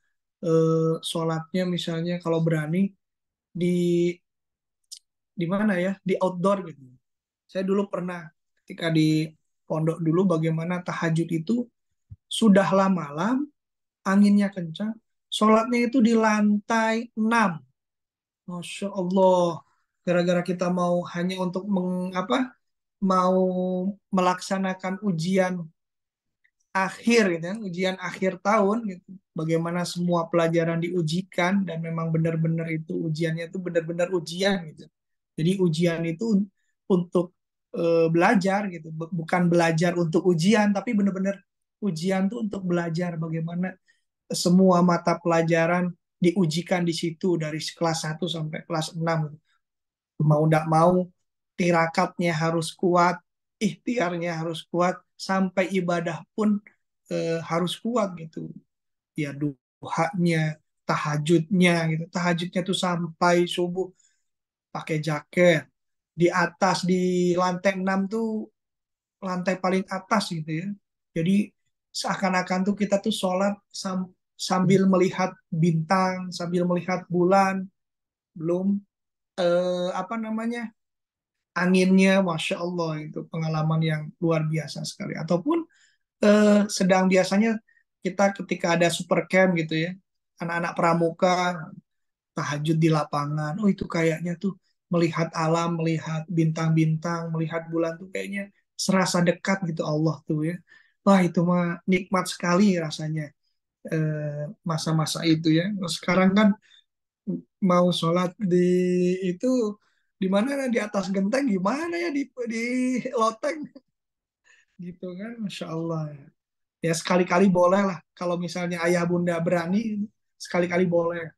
Speaker 2: sholatnya misalnya kalau berani di mana ya, di outdoor gitu. Saya dulu pernah ketika di pondok dulu, bagaimana tahajud itu sudahlah malam, anginnya kencang, sholatnya itu di lantai 6. Masya Allah. Gara-gara kita mau hanya untuk mau melaksanakan ujian akhir gitu ya, ujian akhir tahun gitu. Bagaimana semua pelajaran diujikan dan memang benar-benar itu ujiannya itu benar-benar ujian gitu. Jadi ujian itu untuk belajar gitu, bukan belajar untuk ujian, tapi benar-benar ujian tuh untuk belajar bagaimana semua mata pelajaran diujikan di situ dari kelas 1 sampai kelas 6 gitu. Mau tidak mau tirakatnya harus kuat, ikhtiarnya harus kuat, sampai ibadah pun harus kuat gitu. Ya duhanya, tahajudnya gitu. Tahajudnya tuh sampai subuh pakai jaket. Di atas di lantai 6 tuh lantai paling atas gitu ya. Jadi seakan-akan tuh kita tuh sholat sambil melihat bintang, sambil melihat bulan, belum apa namanya anginnya, masya Allah itu pengalaman yang luar biasa sekali. Ataupun sedang biasanya kita ketika ada super camp gitu ya, anak-anak pramuka tahajud di lapangan, oh itu kayaknya tuh melihat alam, melihat bintang-bintang, melihat bulan tuh kayaknya serasa dekat gitu Allah tuh ya. Wah itu mah nikmat sekali rasanya masa-masa itu ya. Sekarang kan mau sholat di itu di mana di atas genteng gimana ya di loteng gitu kan, masya Allah ya. Ya sekali-kali boleh lah kalau misalnya ayah bunda berani, sekali-kali boleh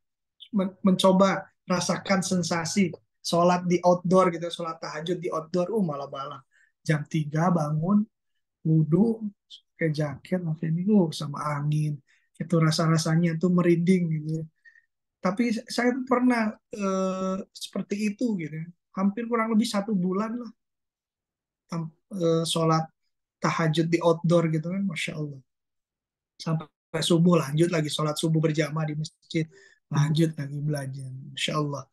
Speaker 2: mencoba rasakan sensasi sholat di outdoor gitu, sholat tahajud di outdoor, malah-malah jam 3 bangun, wudhu, pakai jaket, maksudnya ini sama angin, itu rasa-rasanya tuh merinding gitu ya. Tapi saya tuh pernah seperti itu gitu ya. Hampir kurang lebih 1 bulan lah sholat tahajud di outdoor gitu kan, masya Allah. Sampai subuh lanjut lagi sholat subuh berjamaah di masjid, lanjut lagi belajar, masya Allah.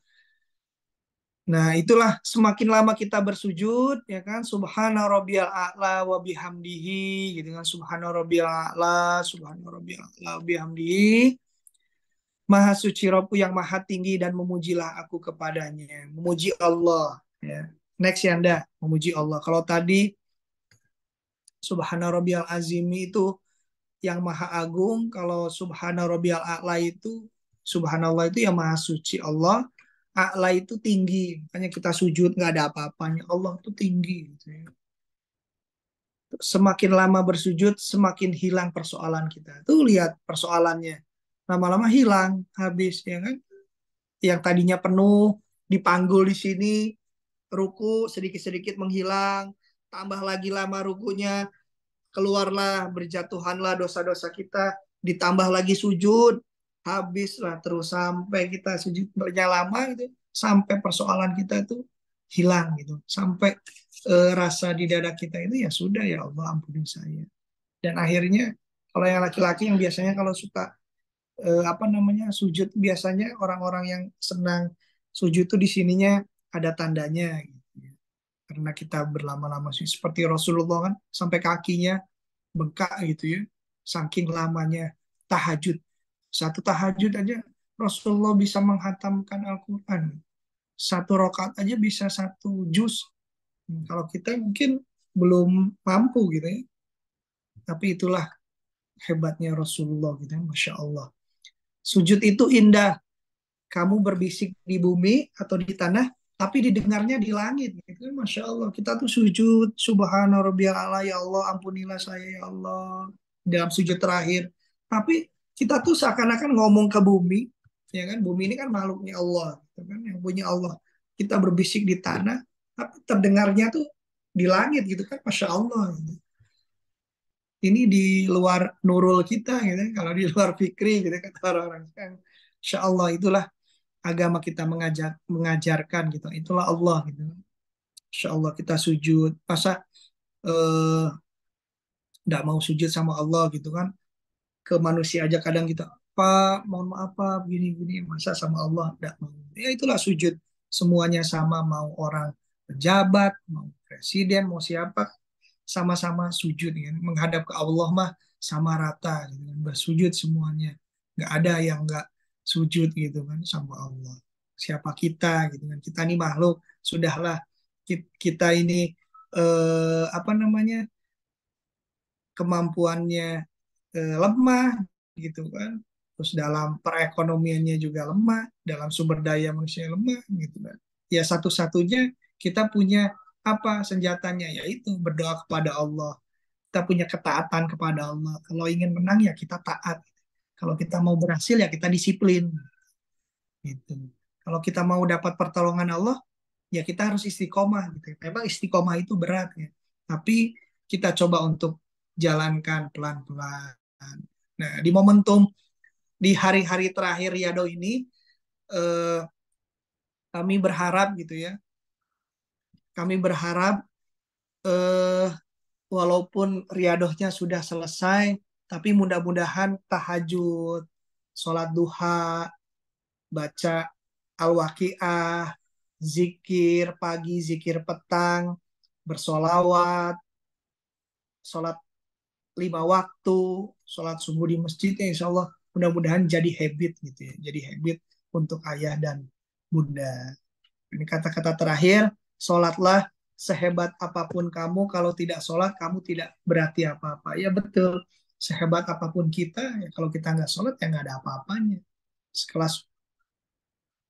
Speaker 2: Nah itulah semakin lama kita bersujud ya kan, subhana rabbiyal a'la wa bihamdihi gitu kan, subhana rabbiyal a'la, subhana rabbiyal a'la wa bihamdihi. Maha suci Robku yang maha tinggi dan memujilah aku kepadanya. Memuji Allah. Ya. Next ya Anda, memuji Allah. Kalau tadi Subhana Rabbiyal Azimi itu yang maha agung. Kalau Subhana Rabbiyal A'la itu, Subhanallah itu yang maha suci Allah. A'la itu tinggi. Makanya kita sujud nggak ada apa-apanya. Allah itu tinggi. Gitu ya. Semakin lama bersujud, semakin hilang persoalan kita. Tuh lihat persoalannya. Lama-lama hilang, habis ya kan. Yang tadinya penuh dipanggul di sini, ruku sedikit-sedikit menghilang, tambah lagi lama rukunya, keluarlah berjatuhanlah dosa-dosa kita, ditambah lagi sujud, habislah terus sampai kita sujudnya lama gitu, sampai persoalan kita itu hilang gitu, sampai rasa di dada kita itu ya sudah ya Allah ampuni saya. Dan akhirnya kalau yang laki-laki yang biasanya kalau suka apa namanya sujud, biasanya orang-orang yang senang sujud tuh di sininya ada tandanya gitu ya. Karena kita berlama-lama sih seperti Rasulullah kan sampai kakinya bengkak gitu ya, saking lamanya tahajud. Satu tahajud aja Rasulullah bisa menghatamkan Al-Quran, 1 rakaat aja bisa 1 juz. Kalau kita mungkin belum mampu gitu ya, tapi itulah hebatnya Rasulullah gitu ya, Masya Allah. Sujud itu indah, kamu berbisik di bumi atau di tanah, tapi didengarnya di langit. Gitu. Masya Allah, kita tuh sujud, subhana rabbiyal a'la, ya Allah, ampunilah saya, ya Allah, dalam sujud terakhir. Tapi kita tuh seakan-akan ngomong ke bumi, ya kan? Bumi ini kan makhluknya Allah, gitu kan? Yang punya Allah. Kita berbisik di tanah, tapi terdengarnya tuh di langit, gitu kan? Masya Allah. Gitu. Ini di luar nurul kita, gitu. Kalau di luar fikri, gitu kata orang-orang. Insya Allah itulah agama kita mengajarkan gitu. Itulah Allah gitu. Insya Allah kita sujud. Masa tidak mau sujud sama Allah gitu kan? Ke manusia aja kadang kita, Pak, mohon maaf Pak, begini-gini. Masa sama Allah tidak mau. Ya itulah sujud. Semuanya sama, mau orang pejabat, mau presiden, mau siapa, sama-sama sujud kan. Menghadap ke Allah mah sama rata gitu kan. Bersujud semuanya. Nggak ada yang nggak sujud gitu kan sama Allah. Siapa kita gitu kan. Kita ini makhluk, sudahlah kita ini apa namanya? kemampuannya lemah gitu kan. Terus dalam perekonomiannya juga lemah, dalam sumber daya manusia lemah gitu kan. Ya satu-satunya kita punya apa senjatanya, yaitu berdoa kepada Allah. Kita punya ketaatan kepada Allah. Kalau ingin menang ya kita taat. Kalau kita mau berhasil ya kita disiplin gitu. Kalau kita mau dapat pertolongan Allah ya kita harus istiqomah gitu. Memang istiqomah itu berat ya. Tapi kita coba untuk jalankan pelan-pelan. Nah, di momentum di hari-hari terakhir Riyadho ini eh, kami berharap gitu ya. Kami berharap eh, walaupun riadohnya sudah selesai, tapi mudah-mudahan tahajud, sholat duha, baca al-waqiah, zikir pagi, zikir petang, bersolawat, sholat 5 waktu, sholat subuh di masjid, ya insya Allah mudah-mudahan jadi habit gitu ya, jadi habit untuk ayah dan bunda. Ini kata-kata terakhir, sholatlah sehebat apapun kamu, kalau tidak sholat kamu tidak berarti apa-apa. Ya betul, sehebat apapun kita, ya kalau kita nggak sholat ya nggak ada apa-apanya. Sekelas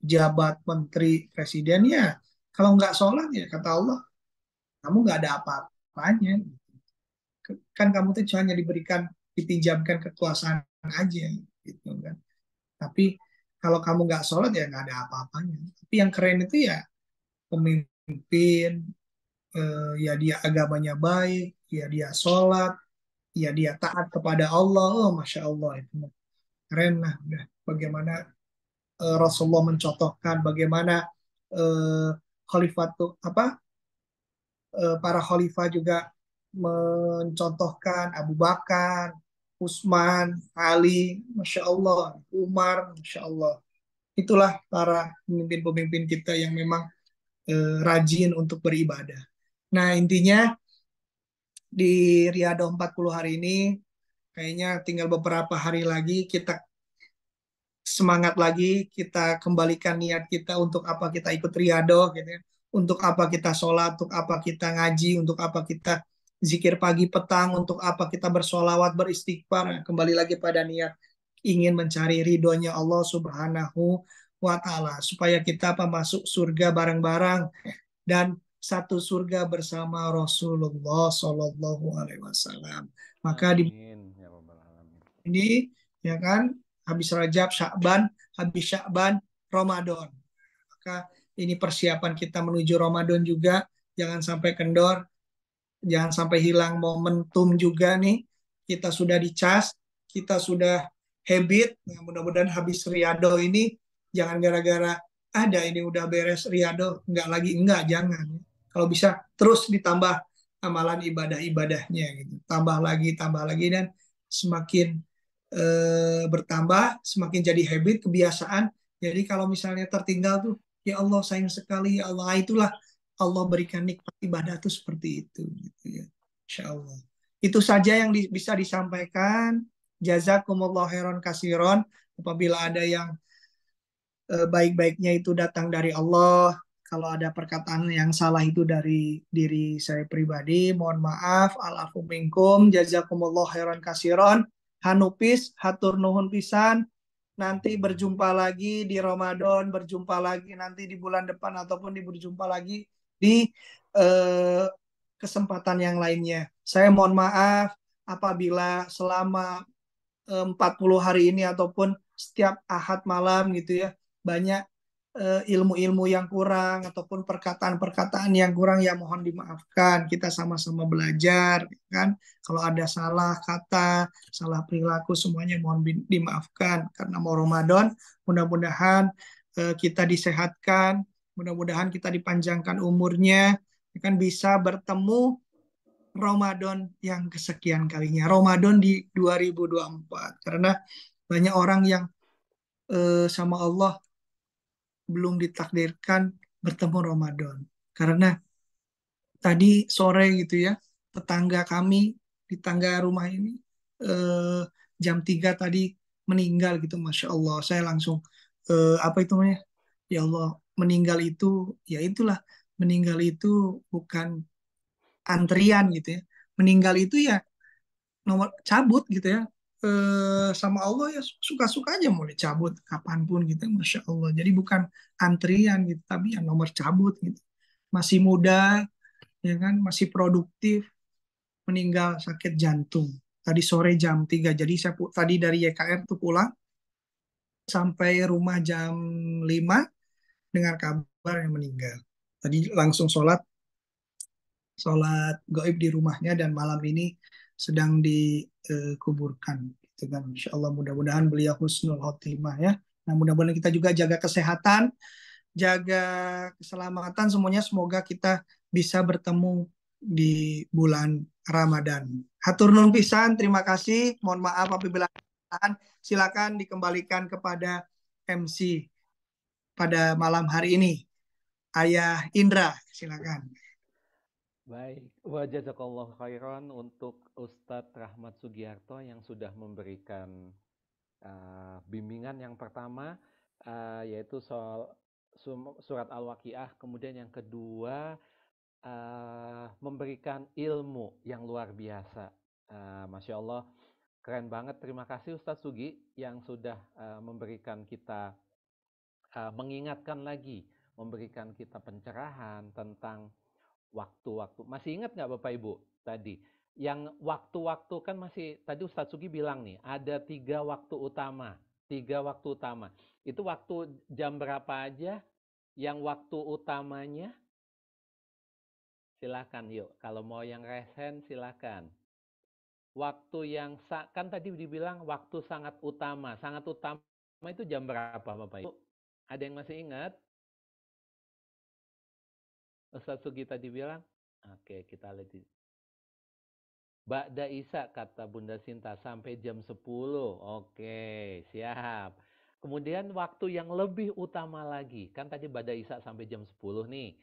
Speaker 2: jabat, menteri, presiden ya, kalau nggak sholat ya kata Allah, kamu nggak ada apa-apanya. Kan kamu tuh hanya diberikan, dipinjamkan kekuasaan aja gitu kan. Tapi kalau kamu nggak sholat ya nggak ada apa-apanya. Tapi yang keren itu ya pemimpin, ya dia agamanya baik, ya dia sholat, ya dia taat kepada Allah. Oh, masya Allah itu keren lah. Udah bagaimana Rasulullah mencontohkan, bagaimana eh, khalifah tuh apa para khalifah juga mencontohkan Abu Bakar, Utsman, Ali, masya Allah, Umar, masya Allah. Itulah para pemimpin-pemimpin kita yang memang rajin untuk beribadah. Nah, intinya di Riyadh 40 hari ini kayaknya tinggal beberapa hari lagi kita semangat lagi, kita kembalikan niat kita untuk apa kita ikut Riyadh gitu ya. Untuk apa kita sholat, untuk apa kita ngaji, untuk apa kita zikir pagi petang, untuk apa kita bersolawat, beristighfar. Kembali lagi pada niat ingin mencari ridhonya Allah Subhanahu wa Ta'ala supaya kita apa masuk surga bareng-bareng dan satu surga bersama Rasulullah Shallallahu Alaihi Wasallam. Maka di
Speaker 1: Amin ya rabbal alamin.
Speaker 2: ini ya kan habis Rajab, Sya'ban, habis Sya'ban, Ramadan. Maka ini persiapan kita menuju Ramadan juga, jangan sampai kendor, jangan sampai hilang momentum juga nih. Kita sudah dicas, kita sudah habit. Nah, mudah-mudahan habis Riyadho ini jangan gara-gara ada ini udah beres Riyadho, enggak lagi, enggak, jangan. Kalau bisa terus ditambah amalan ibadah-ibadahnya gitu. Tambah lagi dan semakin bertambah, semakin jadi habit, kebiasaan. Jadi kalau misalnya tertinggal tuh, ya Allah sayang sekali, ya Allah, itulah Allah berikan nikmat ibadah tuh seperti itu gitu ya. Insya Allah. Itu saja yang bisa disampaikan. Jazakumullah khairan kasiron. Apabila ada yang baik-baiknya itu datang dari Allah. Kalau ada perkataan yang salah itu dari diri saya pribadi, mohon maaf. Al-afu minkum. Jazakumullah khairan kasiron. Hanupis, hatur nuhun pisan. Nanti berjumpa lagi di Ramadan, berjumpa lagi nanti di bulan depan ataupun berjumpa lagi di eh, kesempatan yang lainnya. Saya mohon maaf apabila selama 40 hari ini ataupun setiap Ahad malam gitu ya banyak ilmu-ilmu yang kurang ataupun perkataan-perkataan yang kurang, ya mohon dimaafkan. Kita sama-sama belajar kan. Kalau ada salah kata, salah perilaku semuanya mohon dimaafkan karena mau Ramadan. Mudah-mudahan kita disehatkan, mudah-mudahan kita dipanjangkan umurnya, kan bisa bertemu Ramadan yang kesekian kalinya, Ramadan di 2024. Karena banyak orang yang sama Allah belum ditakdirkan bertemu Ramadan. Karena tadi sore gitu ya, tetangga kami di tangga rumah ini eh, jam 3 tadi meninggal gitu, Masya Allah. Saya langsung apa itu namanya? Ya Allah, meninggal itu ya itulah, meninggal itu bukan antrian gitu ya. Meninggal itu ya nomor cabut gitu ya. Sama Allah ya suka-suka aja mau dicabut kapanpun gitu, Masya Allah. Jadi bukan antrian gitu, tapi ya nomor cabut gitu. Masih muda, ya kan, masih produktif, meninggal sakit jantung. Tadi sore jam 3. Jadi saya tadi dari YKR tuh pulang sampai rumah jam 5 dengan kabar yang meninggal. Tadi langsung sholat sholat gaib di rumahnya dan malam ini sedang dikuburkan. Gitu kan. Insya Allah mudah-mudahan beliau husnul khotimah ya. Nah mudah-mudahan kita juga jaga kesehatan, jaga keselamatan semuanya. Semoga kita bisa bertemu di bulan Ramadan. Hatur nuhun pisan, terima kasih. Mohon maaf apabila kesalahan. Silakan dikembalikan kepada MC pada malam hari ini. Ayah Indra, silakan.
Speaker 1: Baik, wa jazakallahu khairan untuk Ustadz Rahmat Sugiarto yang sudah memberikan bimbingan yang pertama, yaitu soal surat Al-Waqiah, kemudian yang kedua memberikan ilmu yang luar biasa. Masya Allah, keren banget. Terima kasih Ustadz Sugi yang sudah memberikan kita, mengingatkan lagi, memberikan kita pencerahan tentang waktu-waktu. Masih ingat nggak Bapak Ibu tadi? Yang waktu-waktu kan masih, tadi Ustadz Sugi bilang nih, ada 3 waktu utama. 3 waktu utama. Itu waktu jam berapa aja? Yang waktu utamanya, silakan yuk. Kalau mau yang resen, silakan. Waktu yang, kan tadi dibilang waktu sangat utama. Sangat utama itu jam berapa Bapak Ibu? Ada yang masih ingat? Ustadz Sugi tadi bilang? Oke, kita lihat. Ba'da Isa kata Bunda Sinta sampai jam 10. Oke, siap. Kemudian waktu yang lebih utama lagi, kan tadi Ba'da Isa sampai jam 10 nih.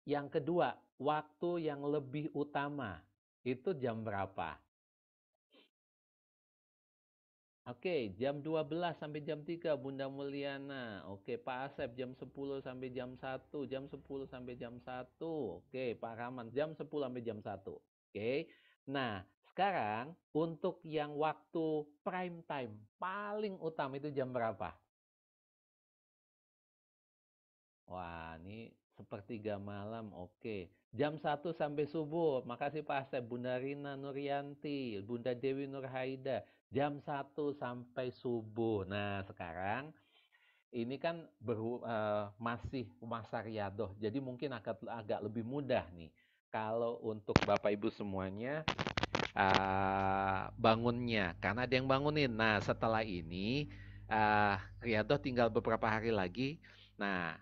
Speaker 1: Yang kedua, waktu yang lebih utama itu jam berapa? Oke, jam 12 sampai jam 3 Bunda Mulyana. Oke, Pak Asep jam 10 sampai jam 1, jam 10 sampai jam 1. Oke, Pak Rahman jam 10 sampai jam 1. Oke. Nah, sekarang untuk yang waktu prime time paling utama itu jam berapa? Wah, ini sepertiga malam. Oke. Jam 1 sampai subuh. Makasih Pak Asep, Bunda Rina Nuryanti, Bunda Dewi Nurhaida. Jam 1 sampai subuh. Nah, sekarang ini kan masih masa riadoh. Jadi mungkin agak lebih mudah nih. Kalau untuk Bapak Ibu semuanya bangunnya. Karena ada yang bangunin. Nah, setelah ini riadoh tinggal beberapa hari lagi. Nah,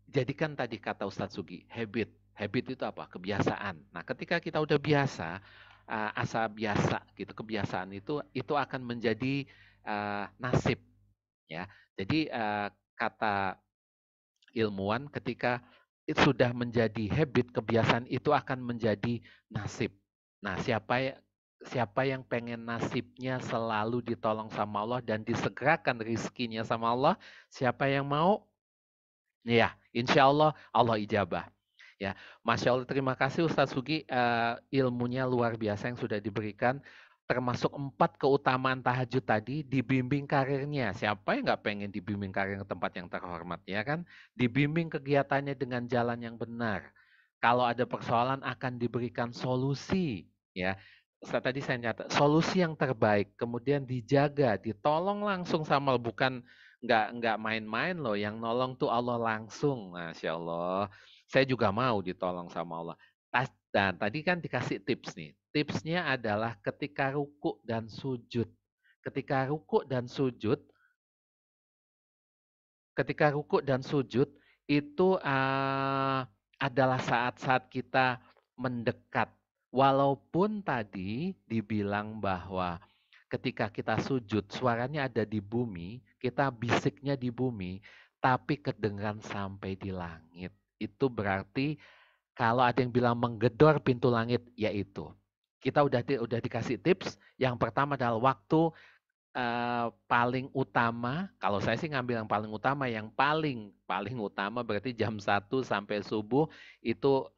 Speaker 1: jadikan tadi kata Ustadz Sugi, habit. Habit itu apa? Kebiasaan. Nah, ketika kita udah biasa, asa biasa gitu, kebiasaan itu akan menjadi nasib ya. Jadi kata ilmuwan ketika itu sudah menjadi habit, kebiasaan itu akan menjadi nasib. Nah, siapa yang pengen nasibnya selalu ditolong sama Allah dan disegerakan rizkinya sama Allah, siapa yang mau? Ya, insya Allah Allah ijabah. Ya, Masya Allah terima kasih Ustadz Sugi, ilmunya luar biasa yang sudah diberikan. Termasuk 4 keutamaan tahajud tadi, dibimbing karirnya. Siapa yang nggak pengen dibimbing karir ke tempat yang terhormat, ya kan? Dibimbing kegiatannya dengan jalan yang benar. Kalau ada persoalan akan diberikan solusi, ya. Tadi saya nyata, solusi yang terbaik, kemudian dijaga, ditolong langsung sama, bukan nggak main-main loh, yang nolong tuh Allah langsung, Masya Allah. Saya juga mau ditolong sama Allah. Dan tadi kan dikasih tips nih. Tipsnya adalah ketika ruku dan sujud. Ketika ruku dan sujud, ketika ruku dan sujud itu adalah saat-saat kita mendekat. Walaupun tadi dibilang bahwa ketika kita sujud, suaranya ada di bumi, kita bisiknya di bumi, tapi kedengaran sampai di langit. Itu berarti kalau ada yang bilang menggedor pintu langit, yaitu kita udah dikasih tips. Yang pertama adalah waktu paling utama. Kalau saya sih ngambil yang paling utama, yang paling utama berarti jam 1 sampai subuh itu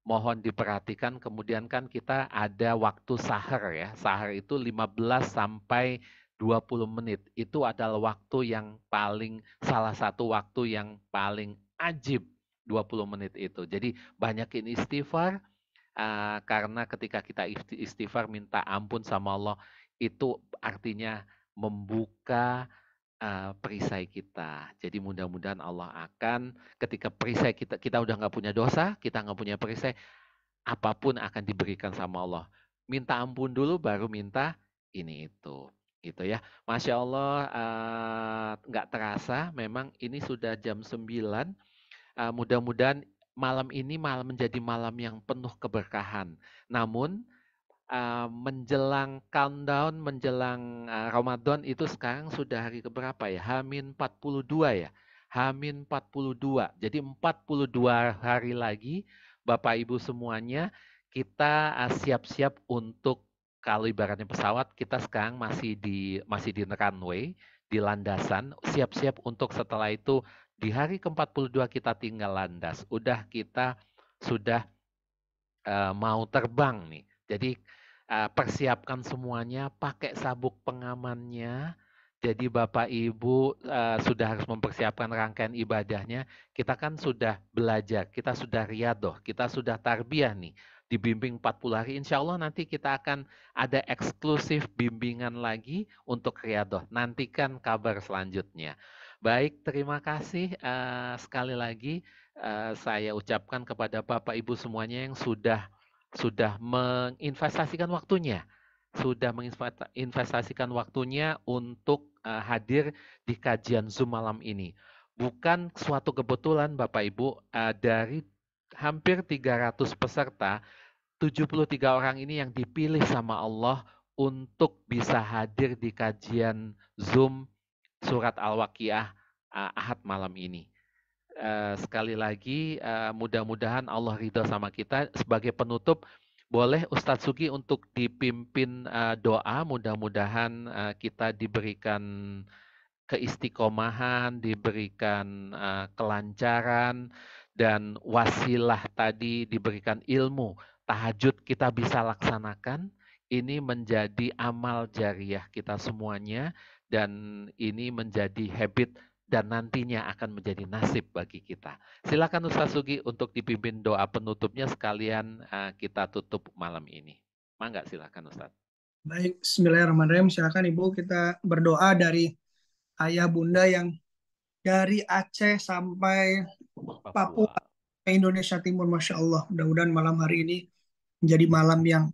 Speaker 1: mohon diperhatikan. Kemudian kan kita ada waktu sahur ya. Sahur itu 15 sampai 20 menit. Itu adalah waktu yang salah satu waktu yang paling ajib, 20 menit itu. Jadi banyakin istighfar, karena ketika kita istighfar minta ampun sama Allah, itu artinya membuka perisai kita. Jadi mudah-mudahan Allah akan, ketika perisai kita udah nggak punya dosa, kita nggak punya perisai, apapun akan diberikan sama Allah. Minta ampun dulu, baru minta ini itu. Gitu ya. Masya Allah, nggak terasa, memang ini sudah jam 9. Mudah-mudahan malam ini malam menjadi malam yang penuh keberkahan. Namun menjelang countdown, menjelang Ramadan itu sekarang sudah hari keberapa ya? Hamin 42 ya. Hamin 42. Jadi 42 hari lagi Bapak Ibu semuanya kita siap-siap untuk, kalau ibaratnya pesawat kita sekarang masih di runway, di landasan, siap-siap untuk setelah itu di hari ke-42 kita tinggal landas. Kita sudah mau terbang nih. Jadi persiapkan semuanya, pakai sabuk pengamannya. Jadi Bapak Ibu sudah harus mempersiapkan rangkaian ibadahnya. Kita kan sudah belajar, kita sudah riadoh, kita sudah tarbiyah nih. Dibimbing 40 hari, insya Allah nanti kita akan ada eksklusif bimbingan lagi untuk riadoh. Nantikan kabar selanjutnya. Baik, terima kasih sekali lagi saya ucapkan kepada Bapak Ibu semuanya yang sudah menginvestasikan waktunya, untuk hadir di kajian Zoom malam ini. Bukan suatu kebetulan Bapak Ibu, dari hampir 300 peserta, 73 orang ini yang dipilih sama Allah untuk bisa hadir di kajian Zoom surat Al-Waqiah Ahad malam ini. Sekali lagi mudah-mudahan Allah ridho sama kita. Sebagai penutup, boleh Ustadz Sugi untuk dipimpin doa. Mudah-mudahan kita diberikan keistiqomahan, diberikan kelancaran, dan wasilah tadi diberikan ilmu. Tahajud kita bisa laksanakan. Ini menjadi amal jariah kita semuanya, dan ini menjadi habit dan nantinya akan menjadi nasib bagi kita. Silakan Ustaz Sugi untuk dipimpin doa penutupnya, sekalian kita tutup malam ini. Mangga, silakan Ustaz.
Speaker 2: Baik, Bismillahirrahmanirrahim. Silakan Ibu kita berdoa dari ayah bunda yang dari Aceh sampai Papua,
Speaker 1: Papua.
Speaker 2: Indonesia Timur, Masya Allah. Mudah-mudahan malam hari ini menjadi malam yang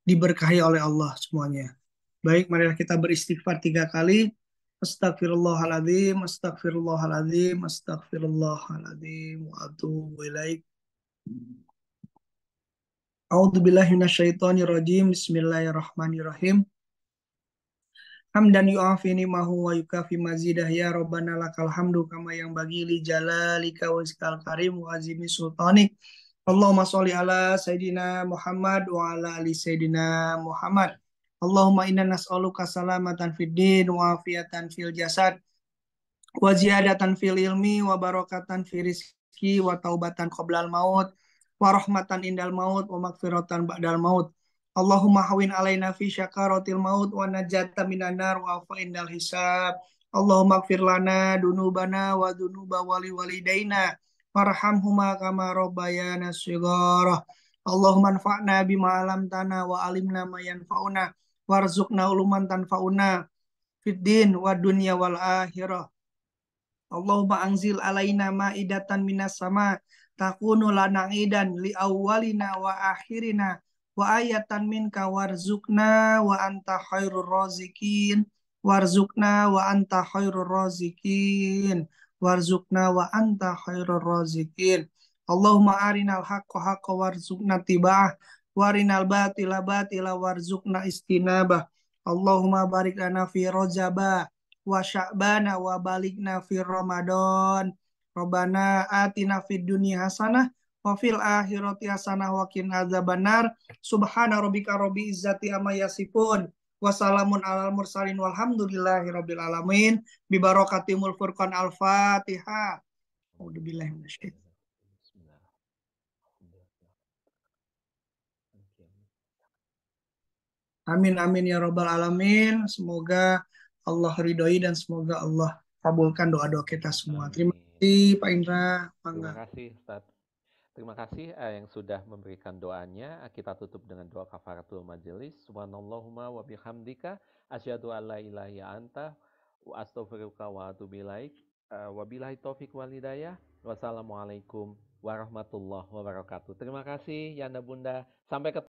Speaker 2: diberkahi oleh Allah semuanya. Baik, marilah kita beristighfar 3 kali. Astagfirullahaladzim, astagfirullahaladzim, astagfirullahaladzim, wa atubu ilaik. A'udzubillahi minasyaitonirrajim. Bismillahirrahmanirrahim. Hamdan yu'afini mahu wa yukafi mazidah ya Rabbana lakal hamdu kama yang bagi li jalalika wa iskal karim wa azimi sultanik. Allahumma sholli ala Sayyidina Muhammad wa ala ali Sayyidina Muhammad. Allahumma inna nas'aluka salamatan fid din wa afiatan fil jasad wa ziyadatan fil ilmi wa barakatan fi rizki wa taubatan qoblal maut wa rahmatan indal maut wa magfiratan ba'dal maut. Allahumma hawin alaina fi syakaratil maut wa najata minan nar wa afa indal hisab. Allahumma gfir lana dunubana wa dunuba wali walidaina warhamhuma kama rabbayana shighara. Allahumma anfa'na bima alamtana wa alimna ma yanfa'una warzuqna uluman tanfa'una fid din wa dunya wal akhirah. Allahumma anzil alaina ma'idatan minas sama takunu lana idan li awwalina wa akhirina wa ayatan minka warzuqna wa anta khairur razikin warzuqna wa anta khairur razikin warzuqna wa anta khairur razikin. Allahumma arinal haqqa haqqa warzuqna tiba'ah warinal batila batila warzuqna istinabah. Allahumma barik lana fi rajabah wa sya'bana wa balikna fi Ramadan. Rabbana atina fid dunya hasanah wa fil akhirati hasanah wa qina adzabannar. Subhana rabbika rabbil izzati amma yasifun wa salamun alal mursalin walhamdulillahi rabbil alamin. Bi barakatimul furqan al-Fatihah. A'udzubillahi minasyaitonir Amin amin ya robbal alamin. Semoga Allah ridhoi dan semoga Allah kabulkan doa-doa kita semua. Terima
Speaker 1: Amin.
Speaker 2: kasih Pak Indra.
Speaker 1: Terima
Speaker 2: Bangga.
Speaker 1: kasih Ustaz. Terima kasih yang sudah memberikan doanya. Kita tutup dengan doa kafaratul majelis. Subhanallahumma wa bihamdika asyhadu an la ilaha illa anta wa astaghfiruka wa atubu ilaik. Wabillahi taufik wal hidayah. Wassalamualaikum warahmatullahi wabarakatuh. Terima kasih Yanda Bunda. Sampai ketemu